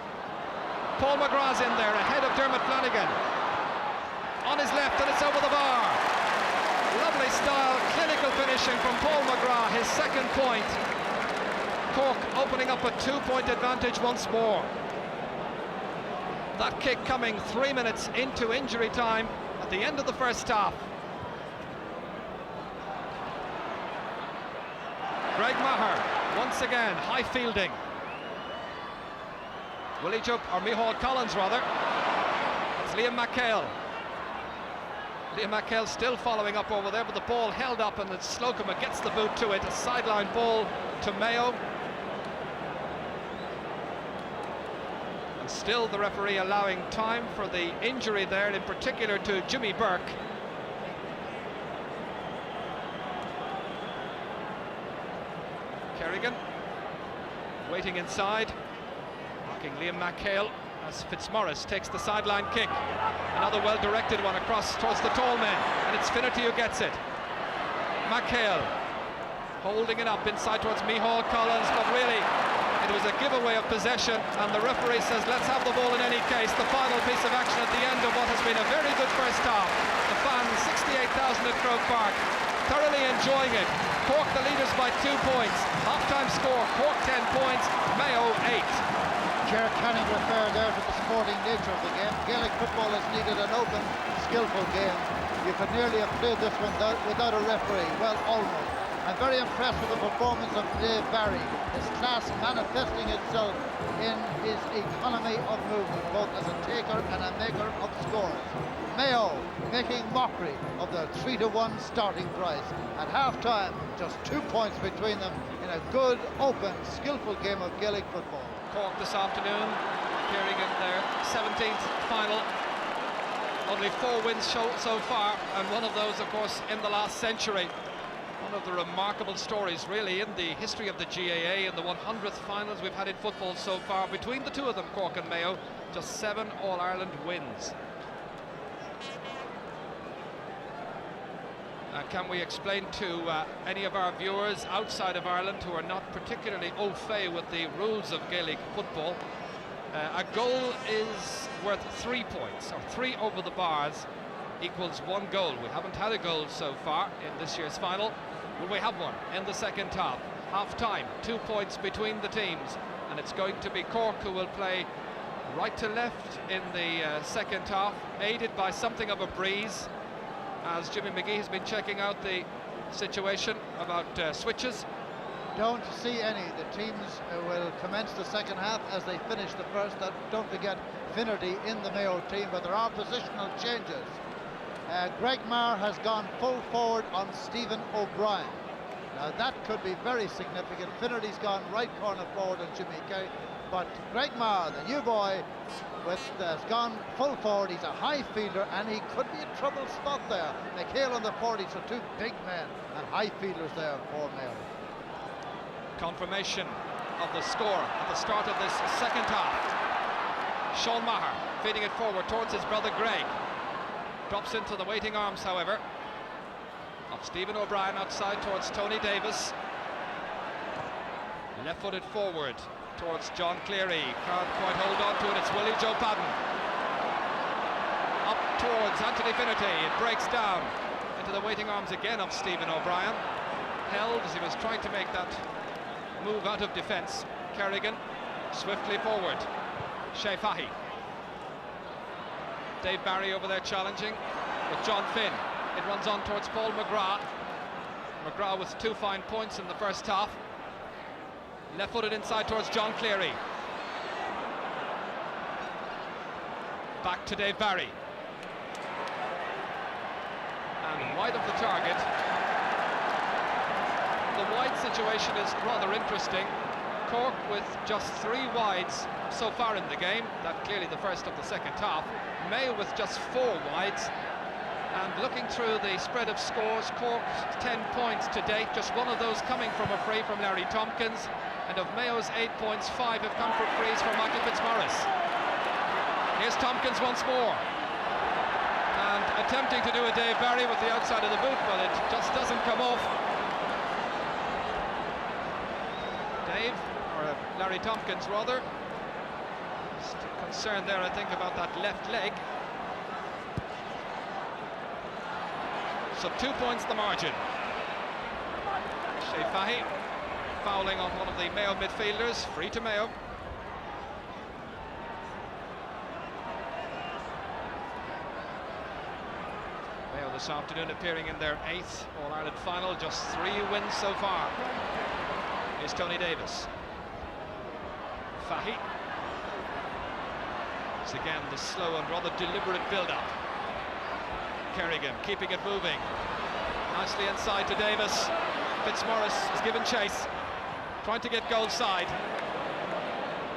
Paul McGrath's in there, ahead of Dermot Flanagan. On his left, and it's over the bar. Lovely style, clinical finishing from Paul McGrath, his second point. Cork opening up a 2-point advantage once more. That kick coming 3 minutes into injury time at the end of the first half. Greg Maher, once again, high fielding. Micheál Collins rather. It's Liam McHale. Liam McHale still following up over there, but the ball held up, and it's Slocum who gets the boot to it. A sideline ball to Mayo. Still the referee allowing time for the injury there, in particular to Jimmy Burke. Kerrigan waiting inside, marking Liam McHale as Fitzmaurice takes the sideline kick. Another well-directed one across towards the tall men, and it's Finnerty who gets it. McHale holding it up inside towards Micheál Collins, but really it was a giveaway of possession, and the referee says let's have the ball in any case. The final piece of action at the end of what has been a very good first half. The fans, 68,000 at Croke Park, thoroughly enjoying it. Cork the leaders by 2 points. Half-time score, Cork 10 points, Mayo 8. Chair Canning referred there to the sporting nature of the game. Gaelic football has needed an open, skillful game. You could nearly have played this one without a referee. Well, almost. I'm very impressed with the performance of Dave Barry. His class manifesting itself in his economy of movement, both as a taker and a maker of scores. Mayo making mockery of their 3-1 starting price. At half-time, just 2 points between them in a good, open, skillful game of Gaelic football. Cork this afternoon, appearing in their 17th final. Only 4 wins so far, and one of those, of course, in the last century. One of the remarkable stories, really, in the history of the GAA and the 100th finals we've had in football so far. Between the two of them, Cork and Mayo, just 7 All-Ireland wins. Can we explain to any of our viewers outside of Ireland who are not particularly au fait with the rules of Gaelic football, a goal is worth 3 points, or 3 over the bars equals 1 goal. We haven't had a goal so far in this year's final. Will we have one in the second half? Half-time, 2 points between the teams, and it's going to be Cork who will play right to left in the second half, aided by something of a breeze, as Jimmy McGee has been checking out the situation about switches. Don't see any. The teams will commence the second half as they finish the first. Don't forget Finnerty in the Mayo team, but there are positional changes. Greg Marr has gone full forward on Stephen O'Brien. Now that could be very significant. Finnerty's gone right corner forward on Jimmy Kerry, but Greg Marr, the new boy, has gone full forward. He's a high fielder and he could be a trouble spot there. McHale on the 40, so 2 big men and high fielders there for Mayo. Confirmation of the score at the start of this second half. Sean Maher feeding it forward towards his brother Greg. Drops into the waiting arms, however, of Stephen O'Brien outside towards Tony Davis. Left-footed forward towards John Cleary. Can't quite hold on to it. It's Willie Joe Padden. Up towards Anthony Finnerty. It breaks down into the waiting arms again of Stephen O'Brien. Held as he was trying to make that move out of defence. Kerrigan swiftly forward. Shea Fahy. Dave Barry over there challenging with John Finn. It runs on towards Paul McGrath. McGrath with 2 fine points in the first half. Left-footed inside towards John Cleary. Back to Dave Barry. And wide of the target. The wide situation is rather interesting. Cork with just 3 wides so far in the game. That clearly the first of the second half. Mayo with just 4 wides. And looking through the spread of scores, Cork's 10 points to date, just one of those coming from a free from Larry Tompkins. And of Mayo's 8 points, 5 have come from frees from Michael Fitzmaurice. Here's Tompkins once more. And attempting to do a Dave Barry with the outside of the boot, but it just doesn't come off. Dave, or Larry Tompkins rather, still concerned there, I think, about that left leg. So 2 points the margin. Shea Fahy fouling on one of the Mayo midfielders, free to Mayo. Mayo this afternoon appearing in their 8th All-Ireland final, just 3 wins so far. Here's Tony Davis. Fahy. It's again the slow and rather deliberate build-up. Kerrigan keeping it moving. Nicely inside to Davis. Fitzmaurice has given chase, trying to get goal side.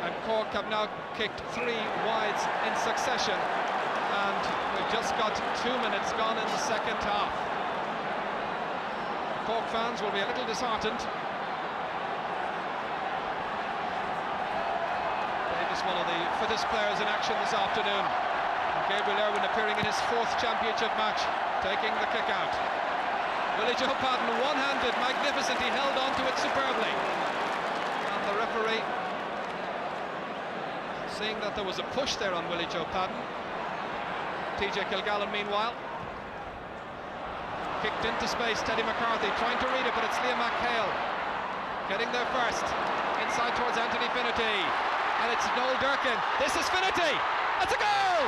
And Cork have now kicked 3 wides in succession. And we've just got 2 minutes gone in the second half. Cork fans will be a little disheartened. Davis, one of the fittest players in action this afternoon. Gabriel Irwin appearing in his 4th championship match, taking the kick out. Willie Joe Padden, one-handed, magnificent, he held on to it superbly. And the referee, seeing that there was a push there on Willie Joe Padden. TJ Kilgallen, meanwhile, kicked into space. Teddy McCarthy trying to read it, but it's Liam McHale getting there first. Inside towards Anthony Finnerty. and it's Noel Durkin. This is Finnerty. That's a goal!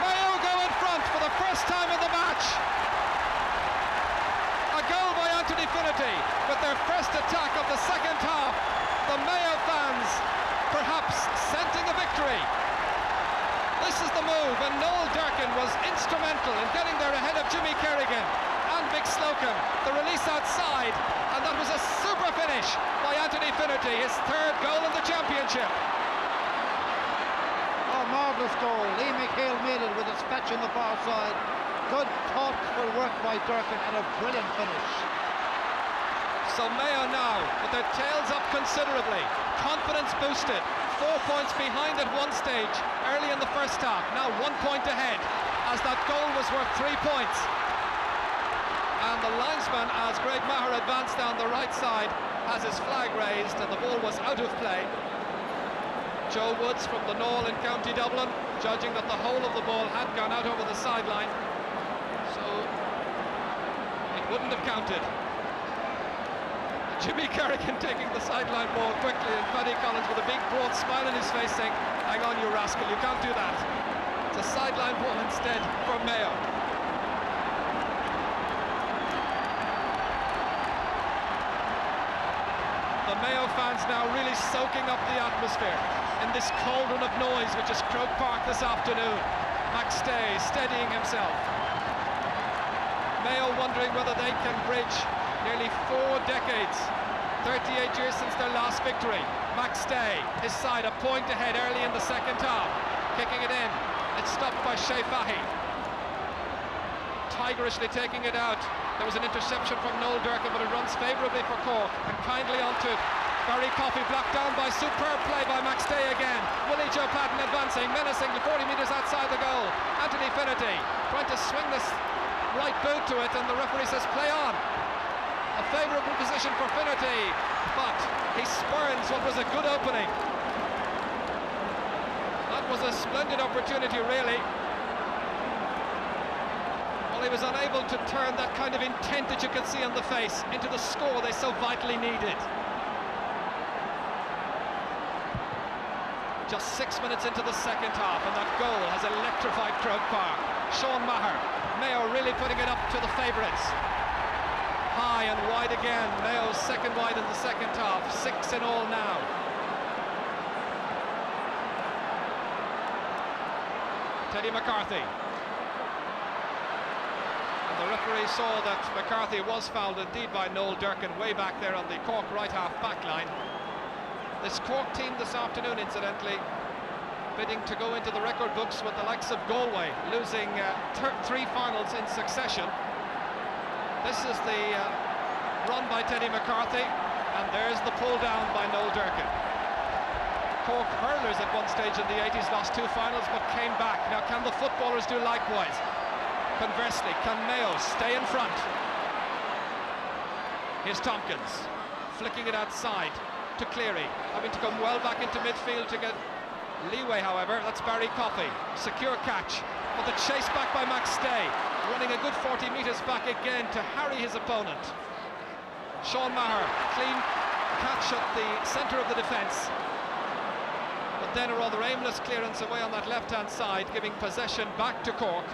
Mayo go in front for the first time in the match. A goal by Anthony Finnerty with their first attack of the second half. The Mayo fans perhaps scenting a victory. This is the move, and Noel Durkin was instrumental in getting there ahead of Jimmy Kerrigan and Vic Slocum. The release outside, and that was a super finish by Anthony Finnerty, his third goal in the championship. Oh, marvellous goal. Lee McHale made it with his fetch on the far side. Good thoughtful work by Durkin and a brilliant finish. So Mayo now, with their tails up considerably, confidence boosted, 4 points behind at one stage early in the first half, now 1 point ahead, as that goal was worth 3 points. And the linesman, as Greg Maher advanced down the right side, has his flag raised and the ball was out of play. Joe Woods from the Knoll in County Dublin, judging that the whole of the ball had gone out over the sideline, so it wouldn't have counted. Jimmy Kerrigan taking the sideline ball quickly, and Paddy Collins with a big broad smile on his face saying, "Hang on, you rascal, you can't do that." It's a sideline ball instead for Mayo. The Mayo fans now really soaking up the atmosphere in this cauldron of noise which is Croke Park this afternoon. Max Stay steadying himself. Mayo wondering whether they can bridge nearly 4 decades, 38 years since their last victory. Max Stay, his side a point ahead early in the second half, kicking it in. It's stopped by Shea Fahy. Tigerishly taking it out. There was an interception from Noel Durkin, but it runs favourably for Cork, and kindly onto Barry Coffey, blocked down by superb play by Max Stay again. Willie Joe Patton advancing menacingly 40 metres outside the goal. Anthony Finnerty trying to swing this right boot to it, and the referee says play on. A favourable position for Finnerty, but he spurns what was a good opening. That was a splendid opportunity, really. Well, he was unable to turn that kind of intent that you could see on the face into the score they so vitally needed. Just 6 minutes into the second half, and that goal has electrified Croke Park. Sean Maher, Mayo really putting it up to the favourites. High and wide again. Mayo's second wide in the second half, 6 in all now. Teddy McCarthy. And the referee saw that McCarthy was fouled indeed by Noel Durkin way back there on the Cork right half back line. This Cork team this afternoon, incidentally, bidding to go into the record books with the likes of Galway, losing 3 finals in succession. This is the run by Teddy McCarthy, and there's the pull down by Noel Durkin. Cork hurlers at one stage in the 80s lost 2 finals but came back. Now can the footballers do likewise? Conversely, can Mayo stay in front? Here's Tompkins, flicking it outside to Cleary, having to come well back into midfield to get leeway, however. That's Barry Coffey, secure catch, but the chase back by Max Stay, running a good 40 metres back again to harry his opponent. Sean Maher, clean catch at the centre of the defence, but then a rather aimless clearance away on that left-hand side, giving possession back to Cork.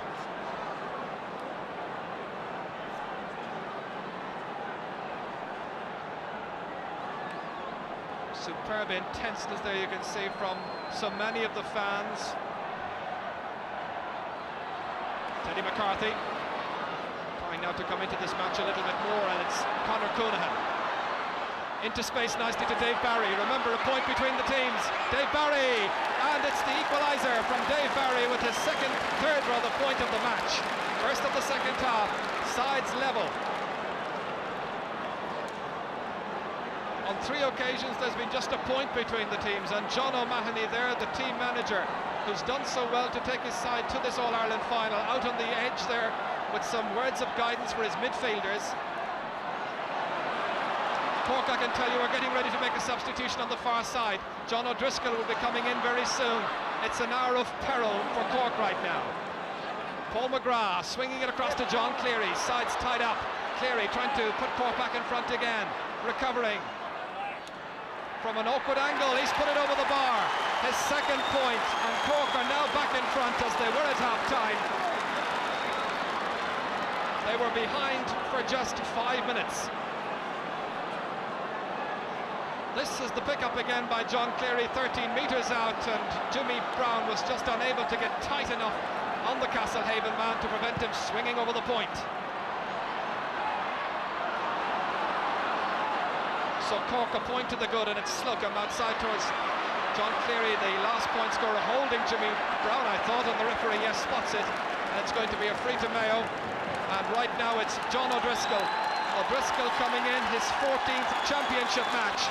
Superb intenseness there, you can see from so many of the fans. Teddy McCarthy trying now to come into this match a little bit more, and it's Conor Coonahan into space nicely to Dave Barry. Remember, a point between the teams. Dave Barry, and it's the equaliser from Dave Barry with his third point of the match. First of the second half, sides level. On 3 occasions there's been just a point between the teams, and John O'Mahony there, the team manager, who's done so well to take his side to this All-Ireland final, out on the edge there with some words of guidance for his midfielders. Cork, I can tell you, are getting ready to make a substitution on the far side. John O'Driscoll will be coming in very soon. It's an hour of peril for Cork right now. Paul McGrath swinging it across to John Cleary, sides tied up. Cleary trying to put Cork back in front again, recovering. from an awkward angle. He's put it over the bar. His second point, and Cork are now back in front as they were at half-time. They were behind for just 5 minutes. This is the pickup again by John Cleary, 13 metres out, and Jimmy Brown was just unable to get tight enough on the Castlehaven man to prevent him swinging over the point. So Cork a point to the good, and it's Slocum outside towards John Cleary, the last point scorer, holding Jimmy Brown, I thought, and the referee, yes, spots it, and it's going to be a free to Mayo. And right now it's John O'Driscoll. O'Driscoll coming in, his 14th championship match.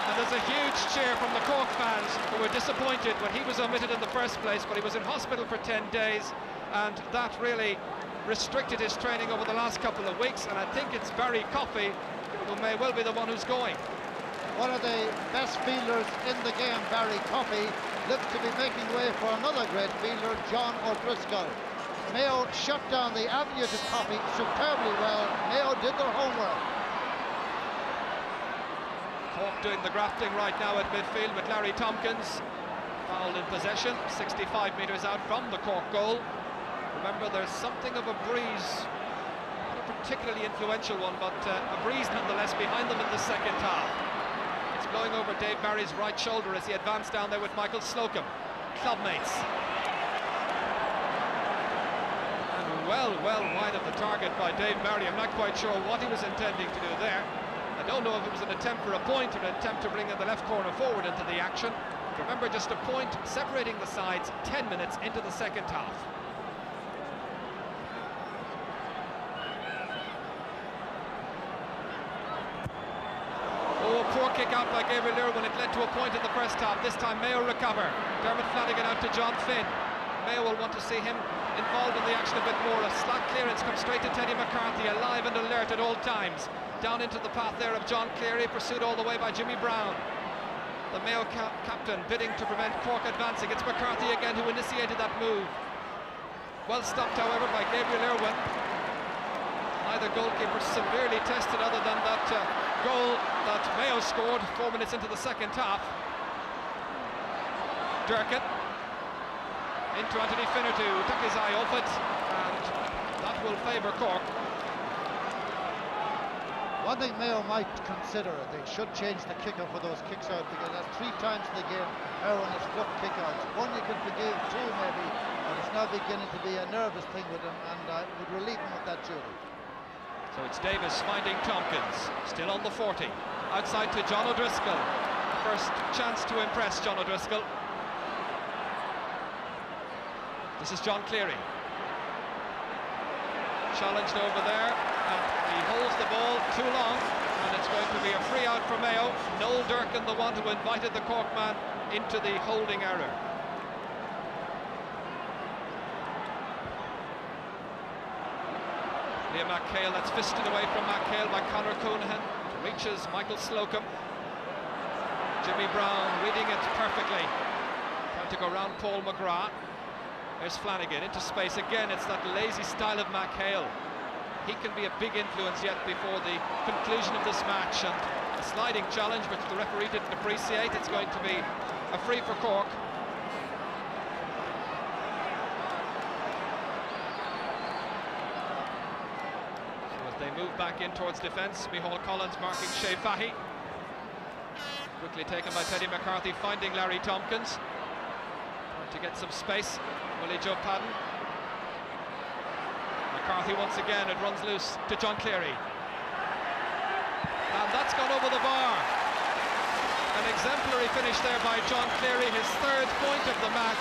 And there's a huge cheer from the Cork fans who were disappointed when he was omitted in the first place, but he was in hospital for 10 days, and that really restricted his training over the last couple of weeks. And I think it's Barry Coffey who may well be the one who's going. One of the best fielders in the game, Barry Coffey, looks to be making way for another great fielder, John O'Driscoll. Mayo shut down the avenue to Coffey superbly well. Mayo did their homework. Cork doing the grafting right now at midfield with Larry Tompkins fouled in possession, 65 metres out from the Cork goal. Remember, there's something of a breeze, not a particularly influential one, but a breeze nonetheless behind them in the second half. It's blowing over Dave Barry's right shoulder as he advanced down there with Michael Slocum, clubmates. And well wide of the target by Dave Barry. I'm not quite sure what he was intending to do there. I don't know if it was an attempt for a point or an attempt to bring in the left corner forward into the action. Remember, just a point separating the sides 10 minutes into the second half. Oh, a poor kick out by Gabriel Irwin. It led to a point in the first half. This time Mayo recover. Dermot Flanagan out to John Finn. Mayo will want to see him involved in the action a bit more. A slack clearance comes straight to Teddy McCarthy, alive and alert at all times. Down into the path there of John Cleary, pursued all the way by Jimmy Brown. The Mayo captain bidding to prevent Cork advancing. It's McCarthy again who initiated that move. Well stopped, however, by Gabriel Irwin. Neither goalkeeper severely tested other than that goal that Mayo scored 4 minutes into the second half. Durkin into Anthony Finnerty, who took his eye off it, and that will favour Cork. One thing Mayo might consider, they should change the kicker for those kicks out, because that's 3 times in the game Irwin has fluffed kick-outs. One you can forgive, 2 maybe, but it's now beginning to be a nervous thing with him, and I would relieve him of that duty. So it's Davis finding Tompkins, still on the 40, outside to John O'Driscoll. First chance to impress John O'Driscoll. This is John Cleary. Challenged over there, and he holds the ball too long, and it's going to be a free out for Mayo. Noel Durkin, the one who invited the Cork man into the holding error. Liam McHale, that's fisted away from McHale by Conor Conahan. Reaches Michael Slocum. Jimmy Brown reading it perfectly. Trying to go round Paul McGrath. There's Flanagan into space again. It's that lazy style of McHale. He can be a big influence yet before the conclusion of this match. And a sliding challenge, which the referee didn't appreciate. It's going to be a free for Cork. So as they move back in towards defence, Micheál Collins marking Shea Fahy. Quickly taken by Teddy McCarthy, finding Larry Tompkins. To get some space, Willie Joe Padden. McCarthy once again, it runs loose to John Cleary. And that's gone over the bar. An exemplary finish there by John Cleary, his 3rd point of the match.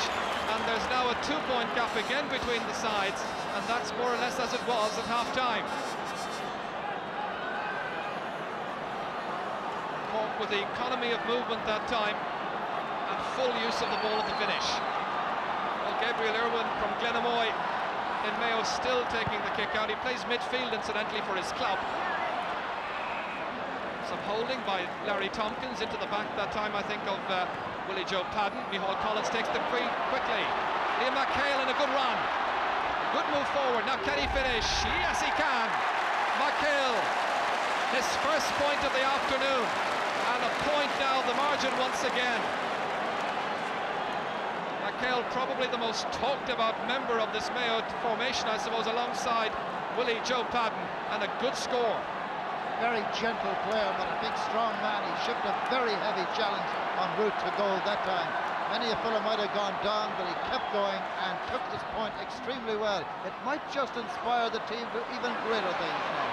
And there's now a 2-point gap again between the sides. And that's more or less as it was at half-time. Cork with the economy of movement that time and full use of the ball at the finish. Gabriel Irwin from Glenamoy in Mayo still taking the kick out. He plays midfield incidentally for his club. Some holding by Larry Tompkins into the back that time, I think, of Willie Joe Padden. Micheál Collins takes the free quickly. Liam McHale in a good run. Good move forward. Now can he finish? Yes, he can. McHale, his first point of the afternoon. And And a point now, the margin once again. McHale, probably the most talked about member of this Mayo formation, I suppose, alongside Willie Joe Padden, and a good score. Very gentle player, but a big strong man. He shipped a very heavy challenge en route to goal that time. Many a fellow might have gone down, but he kept going and took this point extremely well. It might just inspire the team to even greater things now.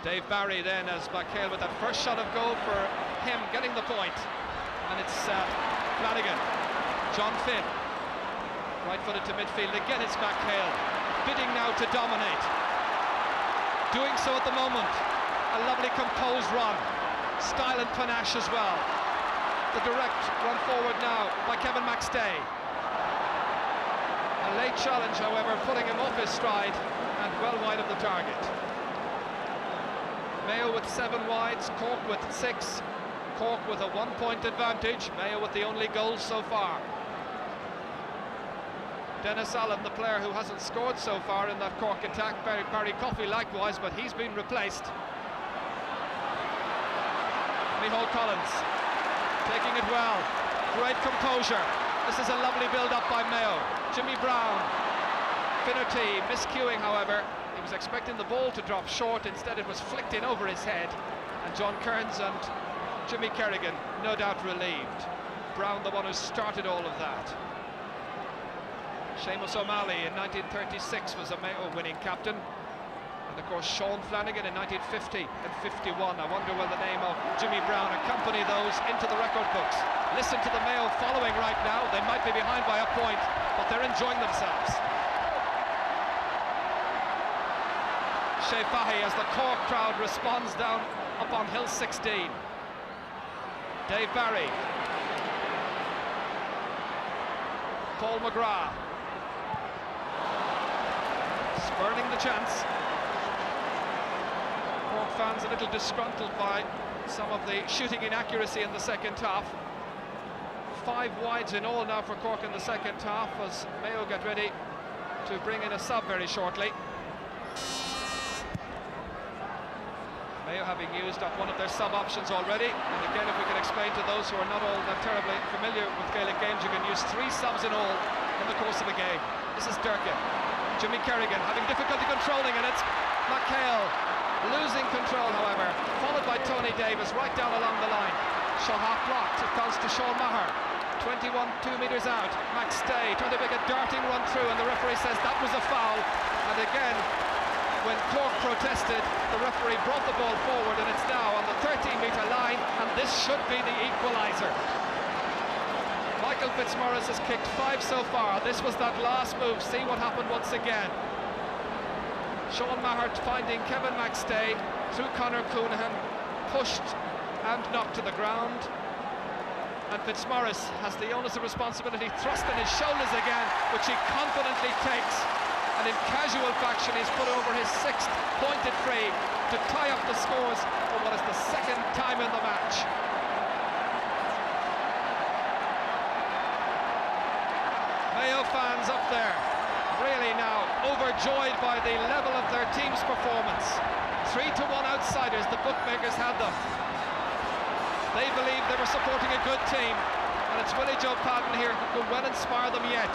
Dave Barry then as McHale with that first shot of goal for him, getting the point. And it's Flanagan, John Finn, right-footed to midfield. Again it's McHale, bidding now to dominate. Doing so at the moment. A lovely composed run, style and panache as well. The direct run forward now by Kevin McStay. A late challenge, however, putting him off his stride and well wide of the target. Mayo with 7 wides, Cork with 6. Cork with a 1-point advantage, Mayo with the only goal so far. Dennis Allen, the player who hasn't scored so far in that Cork attack. Barry Coffey likewise, but he's been replaced. Micheál Collins taking it well, great composure. This is a lovely build-up by Mayo. Jimmy Brown, Finnerty miscuing, however. He was expecting the ball to drop short, instead it was flicked in over his head. And John Kearns and Jimmy Kerrigan no doubt relieved. Brown the one who started all of that. Seamus O'Malley in 1936 was a Mayo winning captain, and of course Sean Flanagan in 1950 and 51. I wonder will the name of Jimmy Brown accompany those into the record books. Listen to the Mayo following right now. They might be behind by a point, but they're enjoying themselves. Shea Fahy as the Cork crowd responds down up on Hill 16. Dave Barry, Paul McGrath, spurning the chance. Cork fans a little disgruntled by some of the shooting inaccuracy in the second half. 5 wides in all now for Cork in the second half as Mayo get ready to bring in a sub very shortly. Mayo having used up one of their sub options already, and again, if we can explain to those who are not all that terribly familiar with Gaelic games, you can use 3 subs in all in the course of a game. This is Durkin. Jimmy Kerrigan having difficulty controlling, and it's McHale losing control, however, followed by Tony Davis right down along the line. Shahak blocked, it comes to Sean Maher, 2 meters out. McStay trying to make a darting run through, and the referee says that was a foul. And again, when Cork protested, the referee brought the ball forward, and it's now on the 13-metre line, and this should be the equaliser. Michael Fitzmaurice has kicked 5 so far. This was that last move. See what happened once again. Sean Maher finding Kevin McStay through Conor Coonahan, pushed and knocked to the ground. And Fitzmaurice has the onus of responsibility, thrust in his shoulders again, which he confidently takes. And in casual fashion, he's put over his 6th pointed free to tie up the scores for what is the 2nd time in the match. Mayo fans up there, really now overjoyed by the level of their team's performance. 3-1 outsiders, the bookmakers had them. They believed they were supporting a good team, and it's Willie Joe Padden here who could well inspire them yet.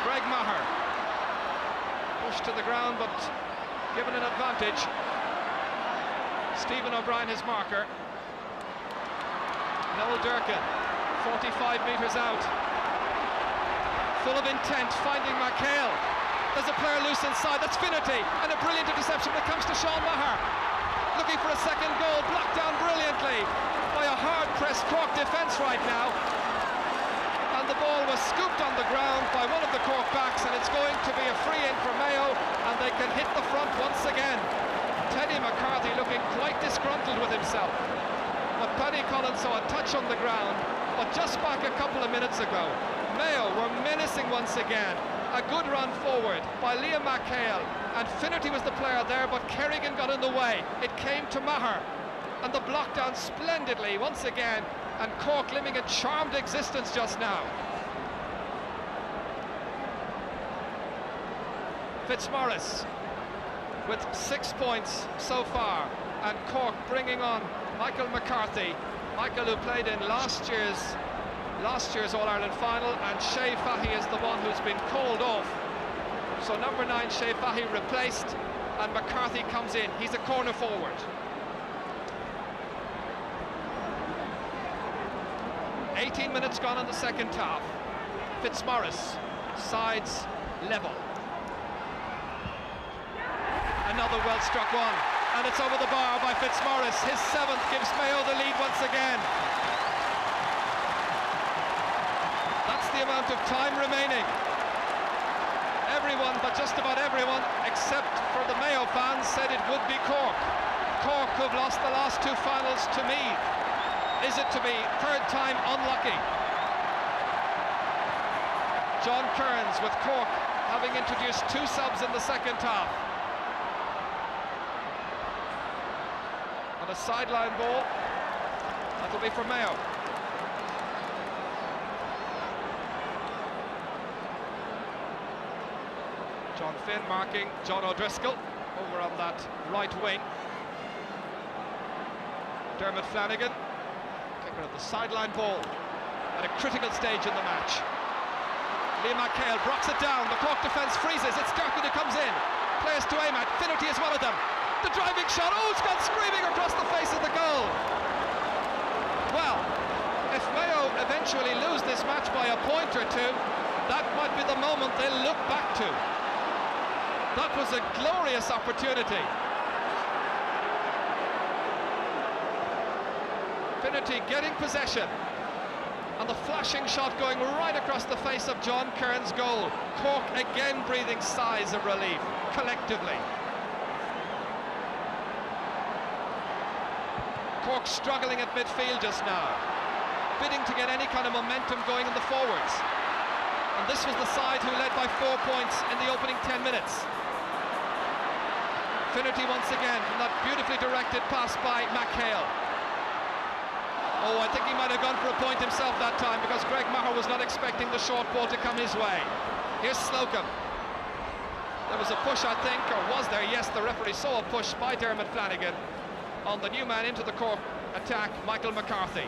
Greg Maher pushed to the ground, but given an advantage. Stephen O'Brien, his marker. Noel Durkin, 45 metres out, full of intent, finding McHale. There's a player loose inside, that's Finnerty, and a brilliant interception that comes to Sean Maher. Looking for a second goal, blocked down brilliantly by a hard-pressed Cork defence right now. And the ball was scooped on the ground by one of the Cork backs, and it's going to be a free in for Mayo, and they can hit the front once again. Teddy McCarthy looking quite disgruntled with himself. But Paddy Collins saw a touch on the ground, but just back a couple of minutes ago, Mayo were menacing once again. A good run forward by Liam McHale, and Finnerty was the player there, but Kerrigan got in the way. It came to Maher, and the block down splendidly once again, and Cork living a charmed existence just now. Fitzmaurice with 6 points so far, and Cork bringing on Michael McCarthy. Michael, who played in last year's All-Ireland final, and Shea Fahy is the one who's been called off. So number 9 Shea Fahy replaced, and McCarthy comes in. He's a corner forward. 18 minutes gone in the second half. Fitzmaurice, sides level. Another well-struck one, and it's over the bar by Fitzmaurice. His 7th gives Mayo the lead once again. That's the amount of time remaining. Everyone, but just about everyone, except for the Mayo fans, said it would be Cork. Cork, who've lost the last 2 finals to Meath. Is it to be 3rd time unlucky? John Kearns with Cork having introduced 2 subs in the second half. And a sideline ball, that'll be for Mayo. John Finn marking John O'Driscoll over on that right wing. Dermot Flanagan, kicker of the sideline ball at a critical stage in the match. Liam McHale blocks it down, the Cork defence freezes, it's Durkin who comes in. Players to aim at, Finnerty is one of them. The driving shot, oh, it's gone screaming across the face of the goal. Well, if Mayo eventually lose this match by a point or 2, that might be the moment they'll look back to. That was a glorious opportunity. Finnerty getting possession, and the flashing shot going right across the face of John Kearns' goal. Cork again breathing sighs of relief, collectively. Cork struggling at midfield just now, bidding to get any kind of momentum going in the forwards. And this was the side who led by 4 points in the opening 10 minutes. Finnerty once again from that beautifully directed pass by McHale. Oh, I think he might have gone for a point himself that time, because Greg Maher was not expecting the short ball to come his way. Here's Slocum. There was a push, I think, or was there? Yes, the referee saw a push by Dermot Flanagan on the new man into the Cork attack, Michael McCarthy.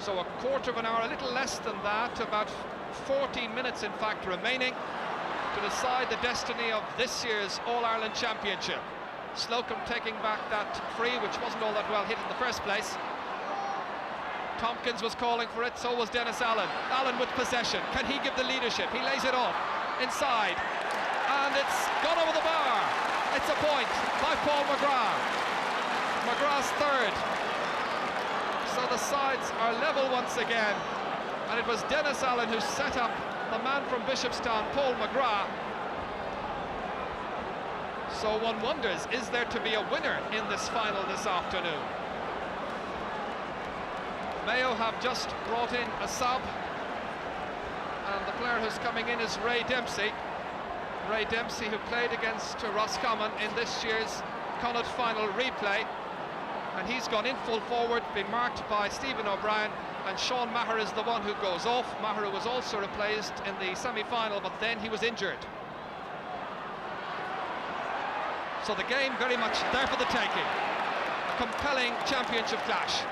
So a quarter of an hour, a little less than that, about 14 minutes in fact remaining to decide the destiny of this year's All-Ireland Championship. Slocum taking back that free, which wasn't all that well hit in the first place. Tompkins was calling for it, so was Dennis Allen. Allen with possession, can he give the leadership? He lays it off, inside, and it's gone over the bar. It's a point by Paul McGrath. McGrath's 3rd. So the sides are level once again, and it was Dennis Allen who set up the man from Bishopstown, Paul McGrath. So one wonders, is there to be a winner in this final this afternoon? Mayo have just brought in a sub, and the player who's coming in is Ray Dempsey. Ray Dempsey, who played against Roscommon in this year's Connacht final replay, and he's gone in full forward, being marked by Stephen O'Brien, and Sean Maher is the one who goes off. Maher was also replaced in the semi-final, but then he was injured. So the game very much there for the taking. A compelling championship clash.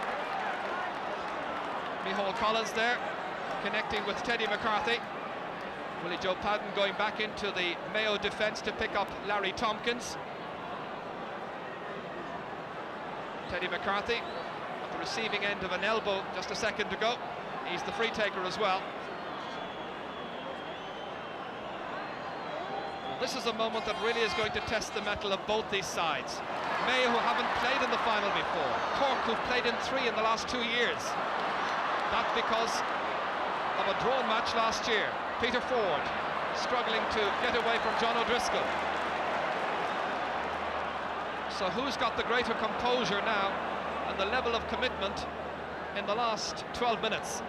Micheál Collins there, connecting with Teddy McCarthy. Willie Joe Padden going back into the Mayo defence to pick up Larry Tompkins. Teddy McCarthy at the receiving end of an elbow just a second ago. He's the free taker as well. This is a moment that really is going to test the mettle of both these sides. Mayo, who haven't played in the final before. Cork, who've played in 3 in the last 2 years. That because of a drawn match last year. Peter Ford struggling to get away from John O'Driscoll. So who's got the greater composure now and the level of commitment in the last 12 minutes?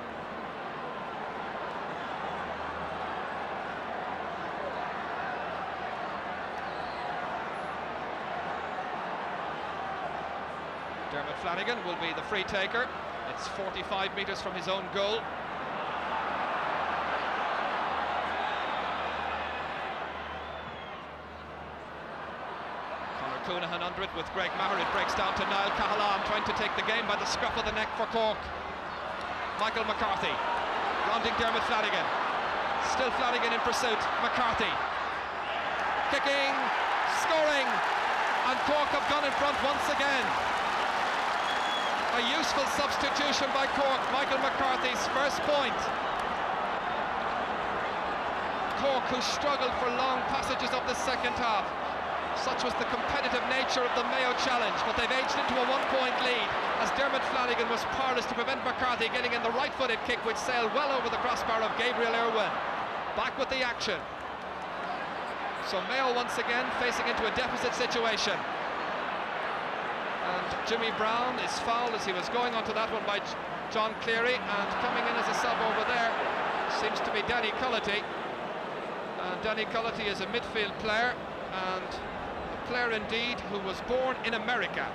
Dermot Flanagan will be the free taker. It's 45 metres from his own goal. Coonahan under it with Greg Maher. It breaks down to Niall Cahalane trying to take the game by the scruff of the neck for Cork. Michael McCarthy rounding Dermot Flanagan. Still Flanagan in pursuit. McCarthy kicking, scoring, and Cork have gone in front once again. A useful substitution by Cork. Michael McCarthy's first point. Cork, who struggled for long passages of the second half. Such was the competitive nature of the Mayo challenge, but they've edged into a 1-point lead as Dermot Flanagan was powerless to prevent McCarthy getting in the right-footed kick, which sailed well over the crossbar of Gabriel Irwin. Back with the action. So Mayo once again facing into a deficit situation. And Jimmy Brown is fouled as he was going onto that one by John Cleary, and coming in as a sub over there seems to be Danny Cullity. And Danny Cullity is a midfield player, and a player indeed who was born in America,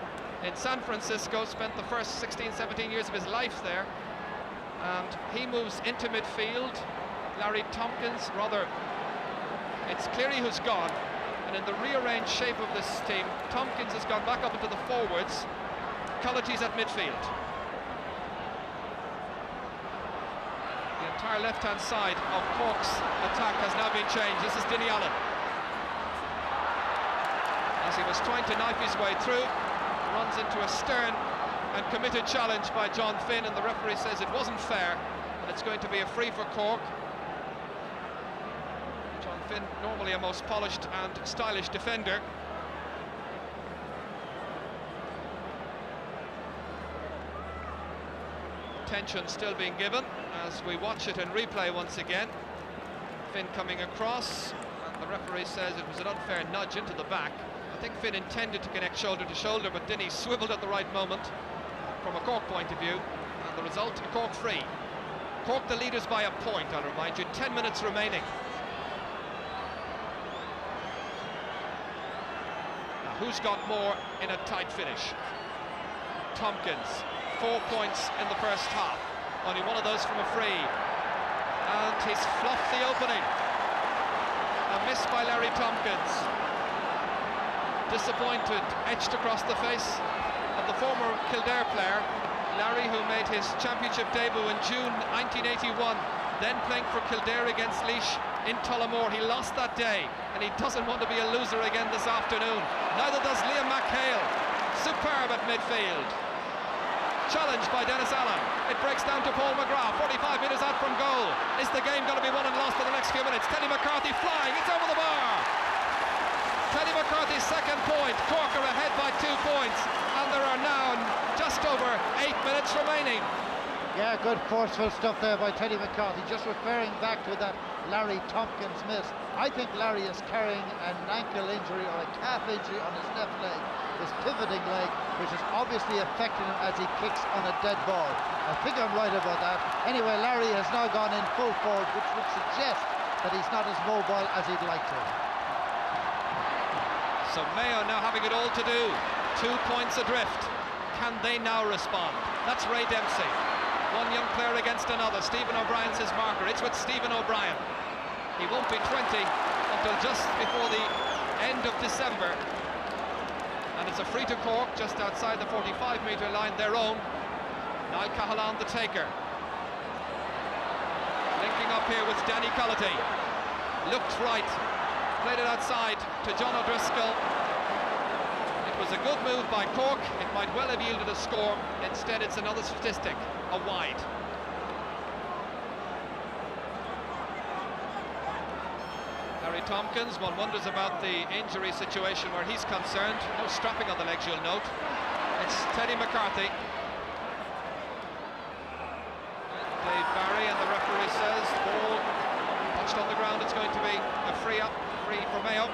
in San Francisco, spent the first 16-17 years of his life there, and he moves into midfield. Larry Tompkins, rather, it's Cleary who's gone, and in the rearranged shape of this team, Tompkins has gone back up into the forwards, Cullity's at midfield. The entire left-hand side of Cork's attack has now been changed. This is Dinny Allen. As he was trying to knife his way through, runs into a stern and committed challenge by John Finn, and the referee says it wasn't fair, and it's going to be a free for Cork. John Finn, normally a most polished and stylish defender. Attention still being given as we watch it in replay once again. Finn coming across, and the referee says it was an unfair nudge into the back. I think Finn intended to connect shoulder to shoulder, but Dinny swiveled at the right moment from a Cork point of view, and the result, a Cork free. Cork the leaders by a point, I'll remind you, 10 minutes remaining. Now, who's got more in a tight finish? Tompkins, 4 points in the first half, only one of those from a free, and he's fluffed the opening. A miss by Larry Tompkins. Disappointed, etched across the face of the former Kildare player, Larry, who made his championship debut in June 1981, then playing for Kildare against Laois in Tullamore. He lost that day, and he doesn't want to be a loser again this afternoon. Neither does Liam McHale. Superb at midfield. Challenged by Dennis Allen. It breaks down to Paul McGrath, 45 metres out from goal. Is the game going to be won and lost for the next few minutes? Teddy McCarthy flying, it's over the bar. Teddy McCarthy's second point. Cork are ahead by 2 points, and there are now just over 8 minutes remaining. Yeah, good forceful stuff there by Teddy McCarthy. Just referring back to that Larry Tompkins miss, I think Larry is carrying an ankle injury or a calf injury on his left leg, his pivoting leg, which is obviously affecting him as he kicks on a dead ball. I think I'm right about that. Anyway, Larry has now gone in full forward, which would suggest that he's not as mobile as he'd like to. So Mayo now having it all to do. 2 points adrift. Can they now respond? That's Ray Dempsey. One young player against another. Stephen O'Brien's his marker. It's with Stephen O'Brien. He won't be 20 until just before the end of December. And it's a free to Cork just outside the 45-metre line, their own. Niall Cahalane the taker. Linking up here with Danny Cullity. Looked right. Played it outside to John O'Driscoll. It was a good move by Cork. It might well have yielded a score. Instead, it's another statistic, a wide. Larry Tompkins, one wonders about the injury situation where he's concerned. No strapping on the legs, you'll note. It's Teddy McCarthy. Dave Barry, and the referee says the ball touched on the ground. It's going to be a free for Mayo.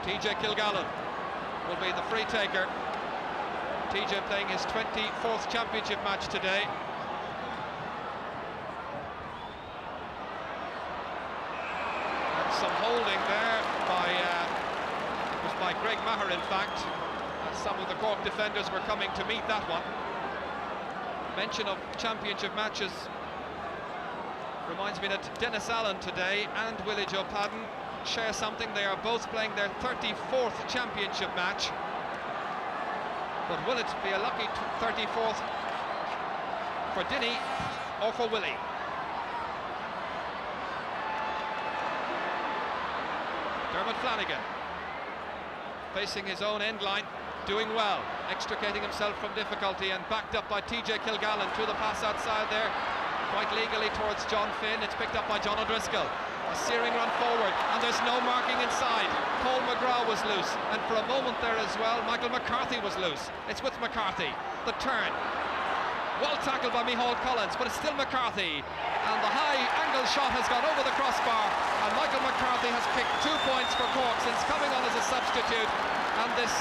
TJ Kilgallen will be the free taker. TJ playing his 24th championship match today. And some holding there by it was by Greg Maher, in fact, as some of the Cork defenders were coming to meet that one. Mention of championship matches Reminds me that Dennis Allen today and Willie Joe Padden share something. They are both playing their 34th championship match. But will it be a lucky 34th for Dinny or for Willie? Dermot Flanagan facing his own end line, doing well, extricating himself from difficulty, and backed up by TJ Kilgallen through the pass outside there, quite legally towards John Finn. It's picked up by John O'Driscoll. A searing run forward, and there's no marking inside. Paul McGrath was loose, and for a moment there as well, Michael McCarthy was loose. It's with McCarthy. The turn. Well tackled by Micheál Collins, but it's still McCarthy. And the high angle shot has gone over the crossbar, and Michael McCarthy has picked 2 points for Cork since coming on as a substitute. And this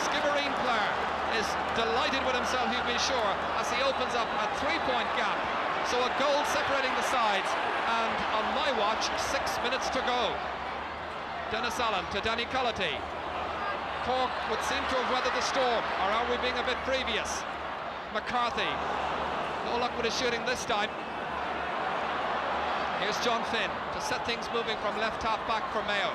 Skibbereen player is delighted with himself, he'll be sure, as he opens up a 3-point gap. So a goal separating the sides, and on my watch, 6 minutes to go. Dennis Allen to Danny Cullity. Cork would seem to have weathered the storm, or are we being a bit previous? McCarthy, no luck with his shooting this time. Here's John Finn to set things moving from left half back for Mayo.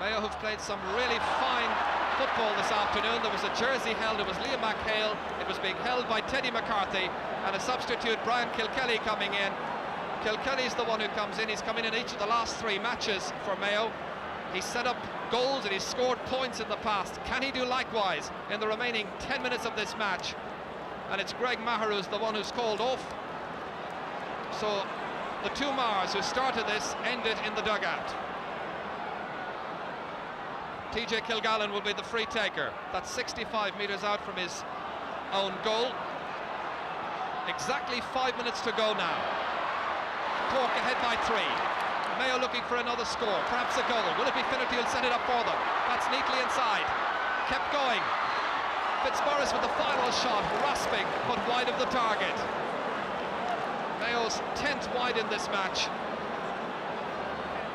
Mayo have played some really fine football this afternoon. There was a jersey held, it was Liam McHale, it was being held by Teddy McCarthy, and a substitute, Brian Kilkelly, coming in. Kilkelly's the one who comes in. He's come in each of the last 3 matches for Mayo. He's set up goals and he's scored points in the past. Can he do likewise in the remaining 10 minutes of this match? And it's Greg Maher who's the one who's called off. So the 2 Mars who started this ended in the dugout. TJ Kilgallen will be the free taker. That's 65 metres out from his own goal. Exactly 5 minutes to go now. Cork ahead by 3. Mayo looking for another score, perhaps a goal. Will it be Finnerty who'll set it up for them? That's neatly inside. Kept going. Fitzmaurice with the final shot, rasping, but wide of the target. Mayo's 10th wide in this match.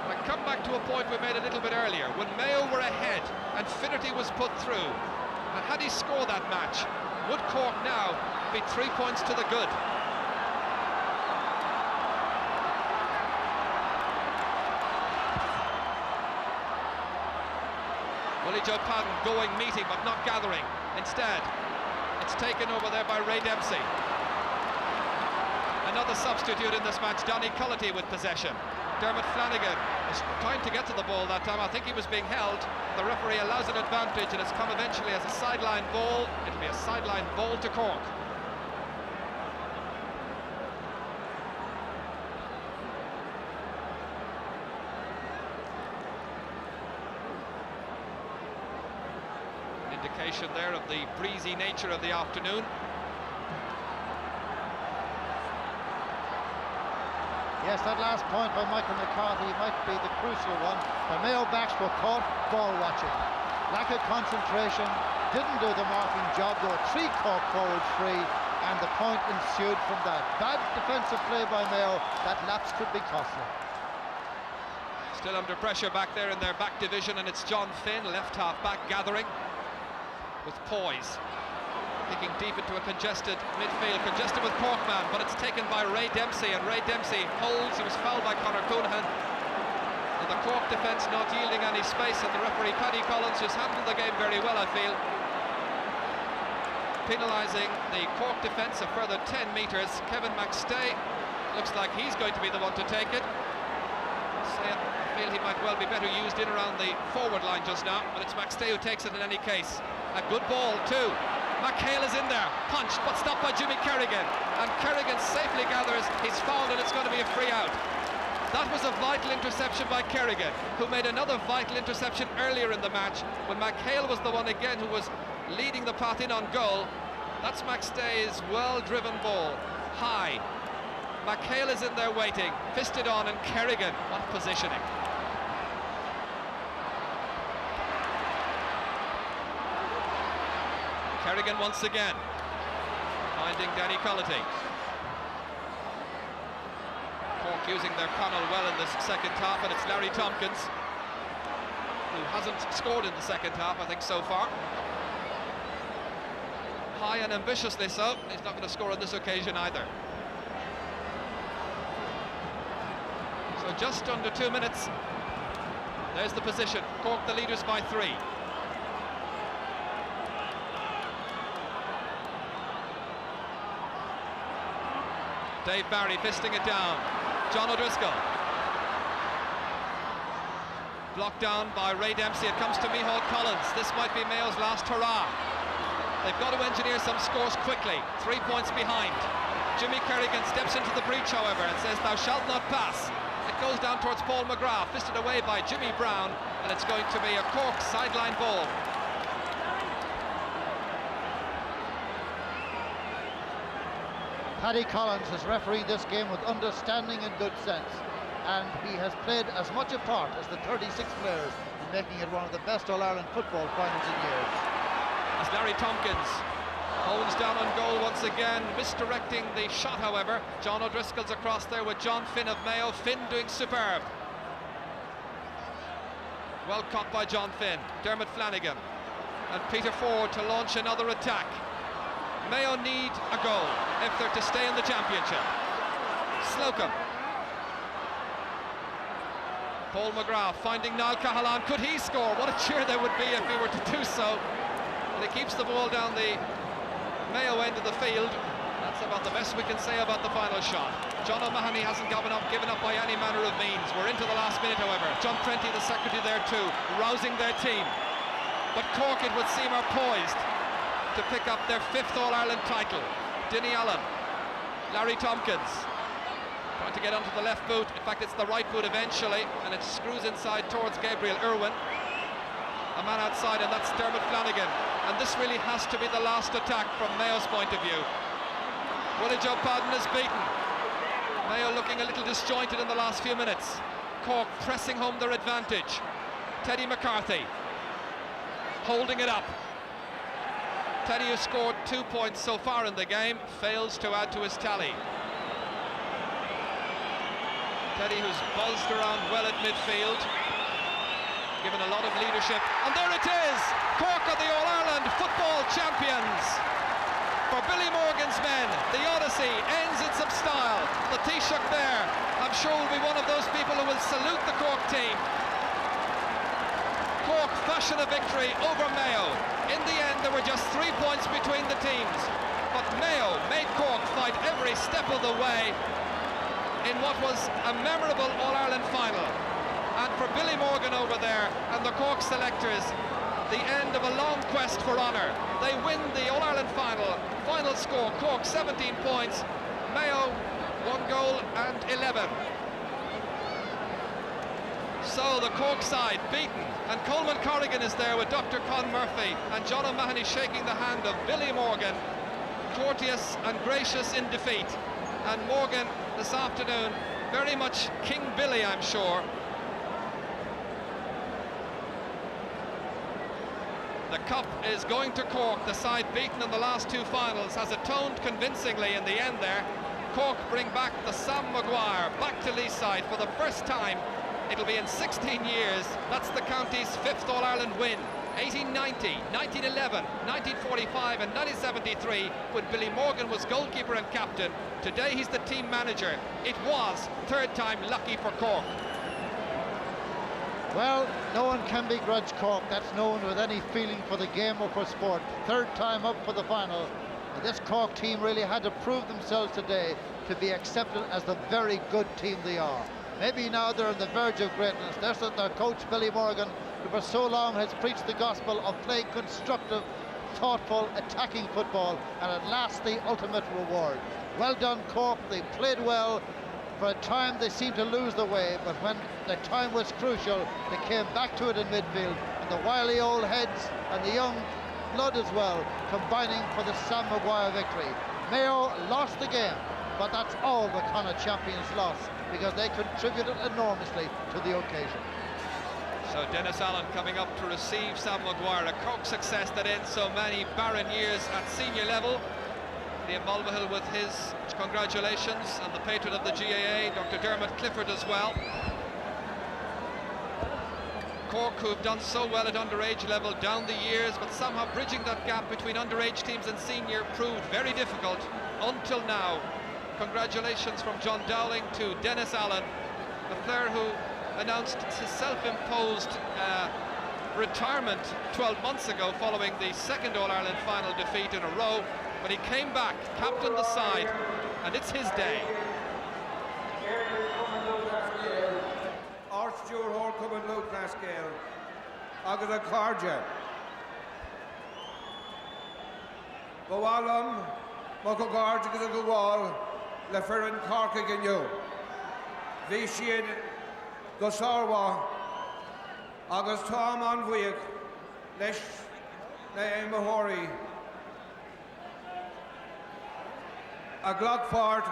I come back to a point we made a little bit earlier. When Mayo were ahead and Finnerty was put through, and had he scored that match, would Cork now be 3 points to the good? Willie Joe Padden going, meeting, but not gathering. Instead, it's taken over there by Ray Dempsey. Another substitute in this match, Donny Cullity with possession. Dermot Flanagan was trying to get to the ball that time. I think he was being held. The referee allows an advantage, and it's come eventually as a sideline ball. It'll be a sideline ball to Cork. Indication there of the breezy nature of the afternoon. Yes, that last point by Michael McCarthy might be the crucial one. The Mayo backs were caught ball watching. Lack of concentration, didn't do the marking job. There were 3 Cork forwards free, and the point ensued from that. Bad defensive play by Mayo. That lapse could be costly. Still under pressure back there in their back division, and it's John Finn, left half back, gathering with poise, kicking deep into a congested midfield, congested with Corkman, but it's taken by Ray Dempsey, and Ray Dempsey holds. He was fouled by Conor Coonahan, and the Cork defence not yielding any space, and the referee Paddy Collins, who's handled the game very well, I feel, penalising the Cork defence a further 10 metres. Kevin McStay looks like he's going to be the one to take it. I feel he might well be better used in around the forward line just now, but it's McStay who takes it in any case. A good ball too. McHale is in there, punched, but stopped by Jimmy Kerrigan, and Kerrigan safely gathers. He's fouled, and it's going to be a free out. That was a vital interception by Kerrigan, who made another vital interception earlier in the match when McHale was the one again who was leading the path in on goal. That's McStay's well-driven ball, high. McHale is in there waiting, fisted on, and Kerrigan, what positioning. Kerrigan once again, finding Danny Cullity. Cork using their panel well in this second half, and it's Larry Tompkins, who hasn't scored in the second half, I think, so far. High and ambitiously so. He's not going to score on this occasion either. We're just under 2 minutes. There's the position. Cork the leaders by 3. Dave Barry fisting it down. John O'Driscoll. Blocked down by Ray Dempsey. It comes to Micheál Collins. This might be Mayo's last hurrah. They've got to engineer some scores quickly. 3 points behind. Jimmy Kerrigan steps into the breach, however, and says, "Thou shalt not pass." It goes down towards Paul McGrath, fisted away by Jimmy Brown, and it's going to be a Cork sideline ball. Paddy Collins has refereed this game with understanding and good sense, and he has played as much a part as the 36 players in making it one of the best All-Ireland football finals in years. As Larry Tompkins hones down on goal once again, misdirecting the shot, however. John O'Driscoll's across there with John Finn of Mayo. Finn doing superb. Well caught by John Finn. Dermot Flanagan and Peter Ford to launch another attack. Mayo need a goal if they're to stay in the championship. Slocum. Paul McGrath finding Niall Cahalane. Could he score? What a cheer there would be if he were to do so. And he keeps the ball down the Mayo end of the field. That's about the best we can say about the final shot. John O'Mahony hasn't given up by any manner of means. We're into the last minute, however. John Prenty, the secretary, there too, rousing their team. But Cork, it would seem, are poised to pick up their 5th All-Ireland title. Dinny Allen, Larry Tompkins, trying to get onto the left boot. In fact, it's the right boot eventually, and it screws inside towards Gabriel Irwin. A man outside, and that's Dermot Flanagan. And this really has to be the last attack from Mayo's point of view. Willie Joe Padden is beaten. Mayo looking a little disjointed in the last few minutes. Cork pressing home their advantage. Teddy McCarthy holding it up. Teddy, who scored 2 points so far in the game, fails to add to his tally. Teddy, who's buzzed around well at midfield, given a lot of leadership, and there it is! Cork are the All-Ireland football champions! For Billy Morgan's men, the Odyssey ends in some style. The Taoiseach there, I'm sure, will be one of those people who will salute the Cork team. Cork fashion a victory over Mayo. In the end, there were just 3 points between the teams, but Mayo made Cork fight every step of the way in what was a memorable All-Ireland final. And for Billy Morgan over there and the Cork selectors, the end of a long quest for honour. They win the All-Ireland final. Final score, Cork 17 points, Mayo 1 goal and 11. So the Cork side beaten, and Coleman Corrigan is there with Dr. Con Murphy and John O'Mahony shaking the hand of Billy Morgan, courteous and gracious in defeat. And Morgan this afternoon, very much King Billy, I'm sure. The cup is going to Cork. The side beaten in the last 2 finals has atoned convincingly in the end there. Cork bring back the Sam Maguire back to Leeside for the first time. It'll be in 16 years. That's the county's 5th All-Ireland win. 1890, 1911, 1945 and 1973, when Billy Morgan was goalkeeper and captain. Today he's the team manager. It was 3rd time lucky for Cork. Well, no one can begrudge Cork. That's no one with any feeling for the game or for sport. 3rd time up for the final. And this Cork team really had to prove themselves today to be accepted as the very good team they are. Maybe now they're on the verge of greatness. There's their coach, Billy Morgan, who for so long has preached the gospel of playing constructive, thoughtful, attacking football, and at last the ultimate reward. Well done, Cork. They played well. For a time they seemed to lose the way, but when the time was crucial, they came back to it in midfield, and the wily old heads and the young blood as well, combining for the Sam Maguire victory. Mayo lost the game, but that's all the Connacht champions lost, because they contributed enormously to the occasion. So Dennis Allen coming up to receive Sam Maguire, a Cork success that ends so many barren years at senior level. Liam Mulvihill with his congratulations, and the patron of the GAA, Dr. Dermot Clifford, as well. Cork, who've done so well at underage level down the years, but somehow bridging that gap between underage teams and senior proved very difficult until now. Congratulations from John Dowling to Dennis Allen, the player who announced his self-imposed retirement 12 months ago following the second All-Ireland final defeat in a row, but he came back, captained the side, and it's his day. Our Stuart Hall coming low class scale. Agus a Carja. Bawalum, Moko Garja agus a Gawal, Le Ferrin Cork again you. Vishian Gosarwa, Agus Tom on Vuic, Lesh Naim Mahori. A Glockford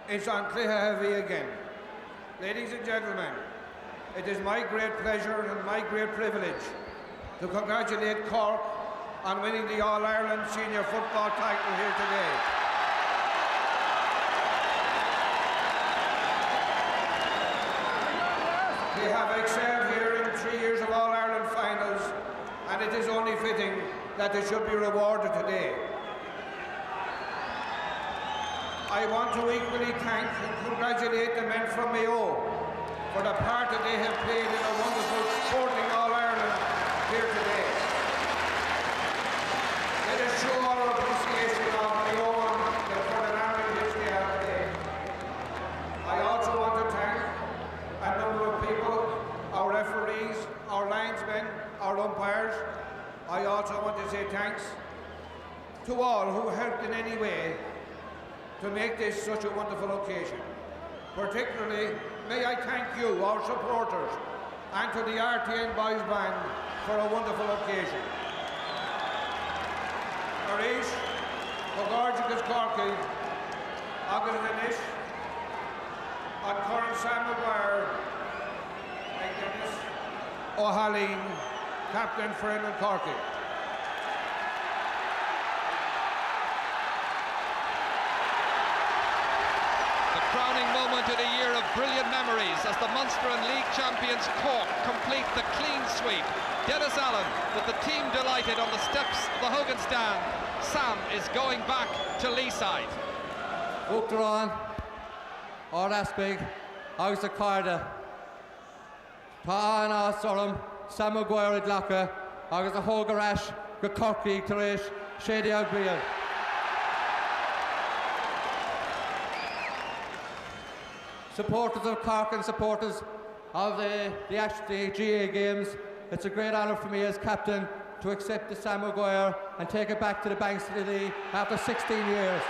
is on Heavy again. Ladies and gentlemen, it is my great pleasure and my great privilege to congratulate Cork on winning the All-Ireland Senior Football title here today. They have excelled here in 3 years of All-Ireland finals, and it is only fitting that they should be rewarded today. I want to equally thank and congratulate the men from Mayo for the part that they have played in a wonderful sporting All-Ireland here today. Let us show our appreciation of Mayo for the manner in which they have played. I also want to thank a number of people, our referees, our linesmen, our umpires. I also want to say thanks to all who helped in any way to make this such a wonderful occasion. Particularly, may I thank you, our supporters, and to the RTN Boys Band for a wonderful occasion. Arish, Bogarjikas Corky, Agus Anish, and Corin Sam McGuire, and Dennis O'Halleen, Captain for Ennan Corky. Crowning moment in a year of brilliant memories as the Munster and League champions Cork complete the clean sweep. Dennis Allen with the team delighted on the steps of the Hogan stand. Sam is going back to Leeside. Uachtarán, Áras-Big, agus a Carda. Tá an ásorum, Sam Maguire i Dlacha, agus a Hógarash, go Corky tar éis, Shady Agriel. Supporters of Cork and supporters of the GA games, it's a great honour for me as captain to accept the Sam Maguire and take it back to the banks of the Lee after 16 years.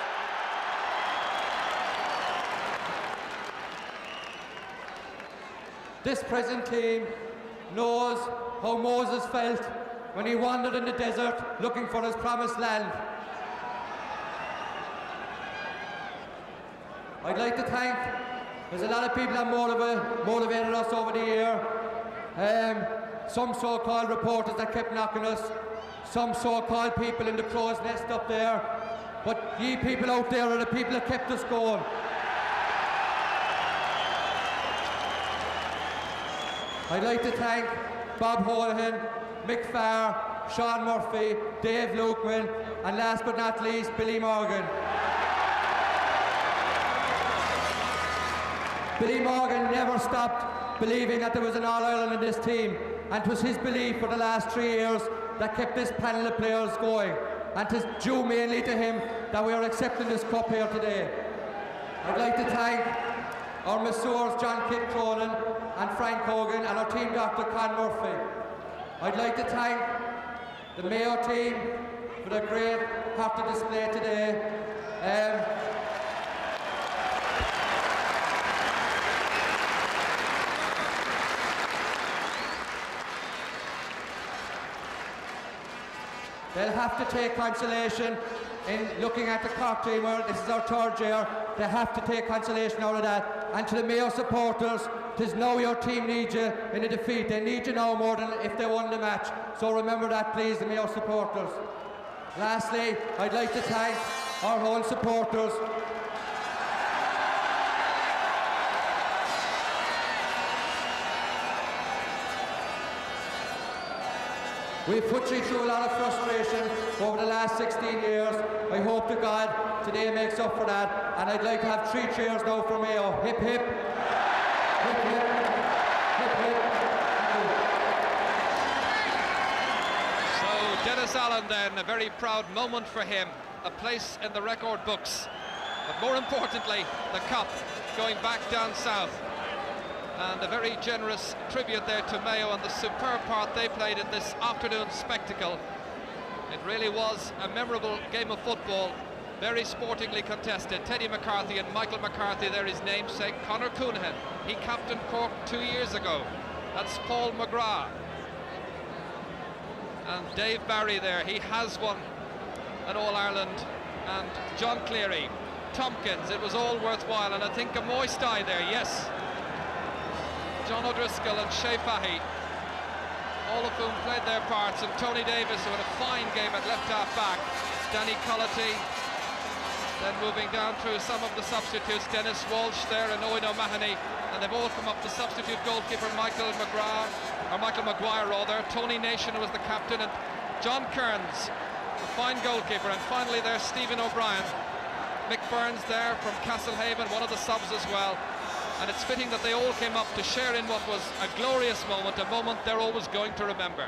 This present team knows how Moses felt when he wandered in the desert looking for his promised land. I'd like to thank, there's a lot of people that motivated us over the year. Some so-called reporters that kept knocking us, some so-called people in the crow's nest up there, but ye people out there are the people that kept us going. I'd like to thank Bob Holohan, Mick Farr, Sean Murphy, Dave Lukeman, and last but not least, Billy Morgan. Billy Morgan never stopped believing that there was an All-Ireland in this team, and it was his belief for the last 3 years that kept this panel of players going, and it is due mainly to him that we are accepting this cup here today. I'd like to thank our masseurs John Kidd Cronin and Frank Hogan and our team doctor Con Murphy. I'd like to thank the Mayo team for the great hockey display today. They'll have to take consolation in looking at the Cork team, where this is our 3rd year. They have to take consolation out of that. And to the Mayo supporters, it is now your team needs you in a defeat. They need you now more than if they won the match. So remember that, please, the Mayo supporters. Lastly, I'd like to thank our own supporters. We've put you through a lot of frustration over the last 16 years. I hope to God today makes up for that. And I'd like to have 3 cheers now for Mayo. Hip hip. Dennis Allen then, a very proud moment for him, a place in the record books, but more importantly, the cup going back down south. And a very generous tribute there to Mayo and the superb part they played in this afternoon's spectacle. It really was a memorable game of football, very sportingly contested. Teddy McCarthy and Michael McCarthy, there his namesake. Conor Coonahan, he captained Cork 2 years ago. That's Paul McGrath. And Dave Barry there, he has won an All-Ireland. And John Cleary, Tompkins, it was all worthwhile. And I think a moist eye there, yes. John O'Driscoll and Shea Fahy, all of whom played their parts, and Tony Davis, who had a fine game at left half back. Danny Cullity, then moving down through some of the substitutes, Dennis Walsh there and Owen O'Mahony, and they've all come up. The substitute goalkeeper Michael Maguire rather, Tony Nation was the captain, and John Kearns, a fine goalkeeper, and finally there's Stephen O'Brien. Mick Burns there from Castlehaven, one of the subs as well. And it's fitting that they all came up to share in what was a glorious moment, a moment they're always going to remember.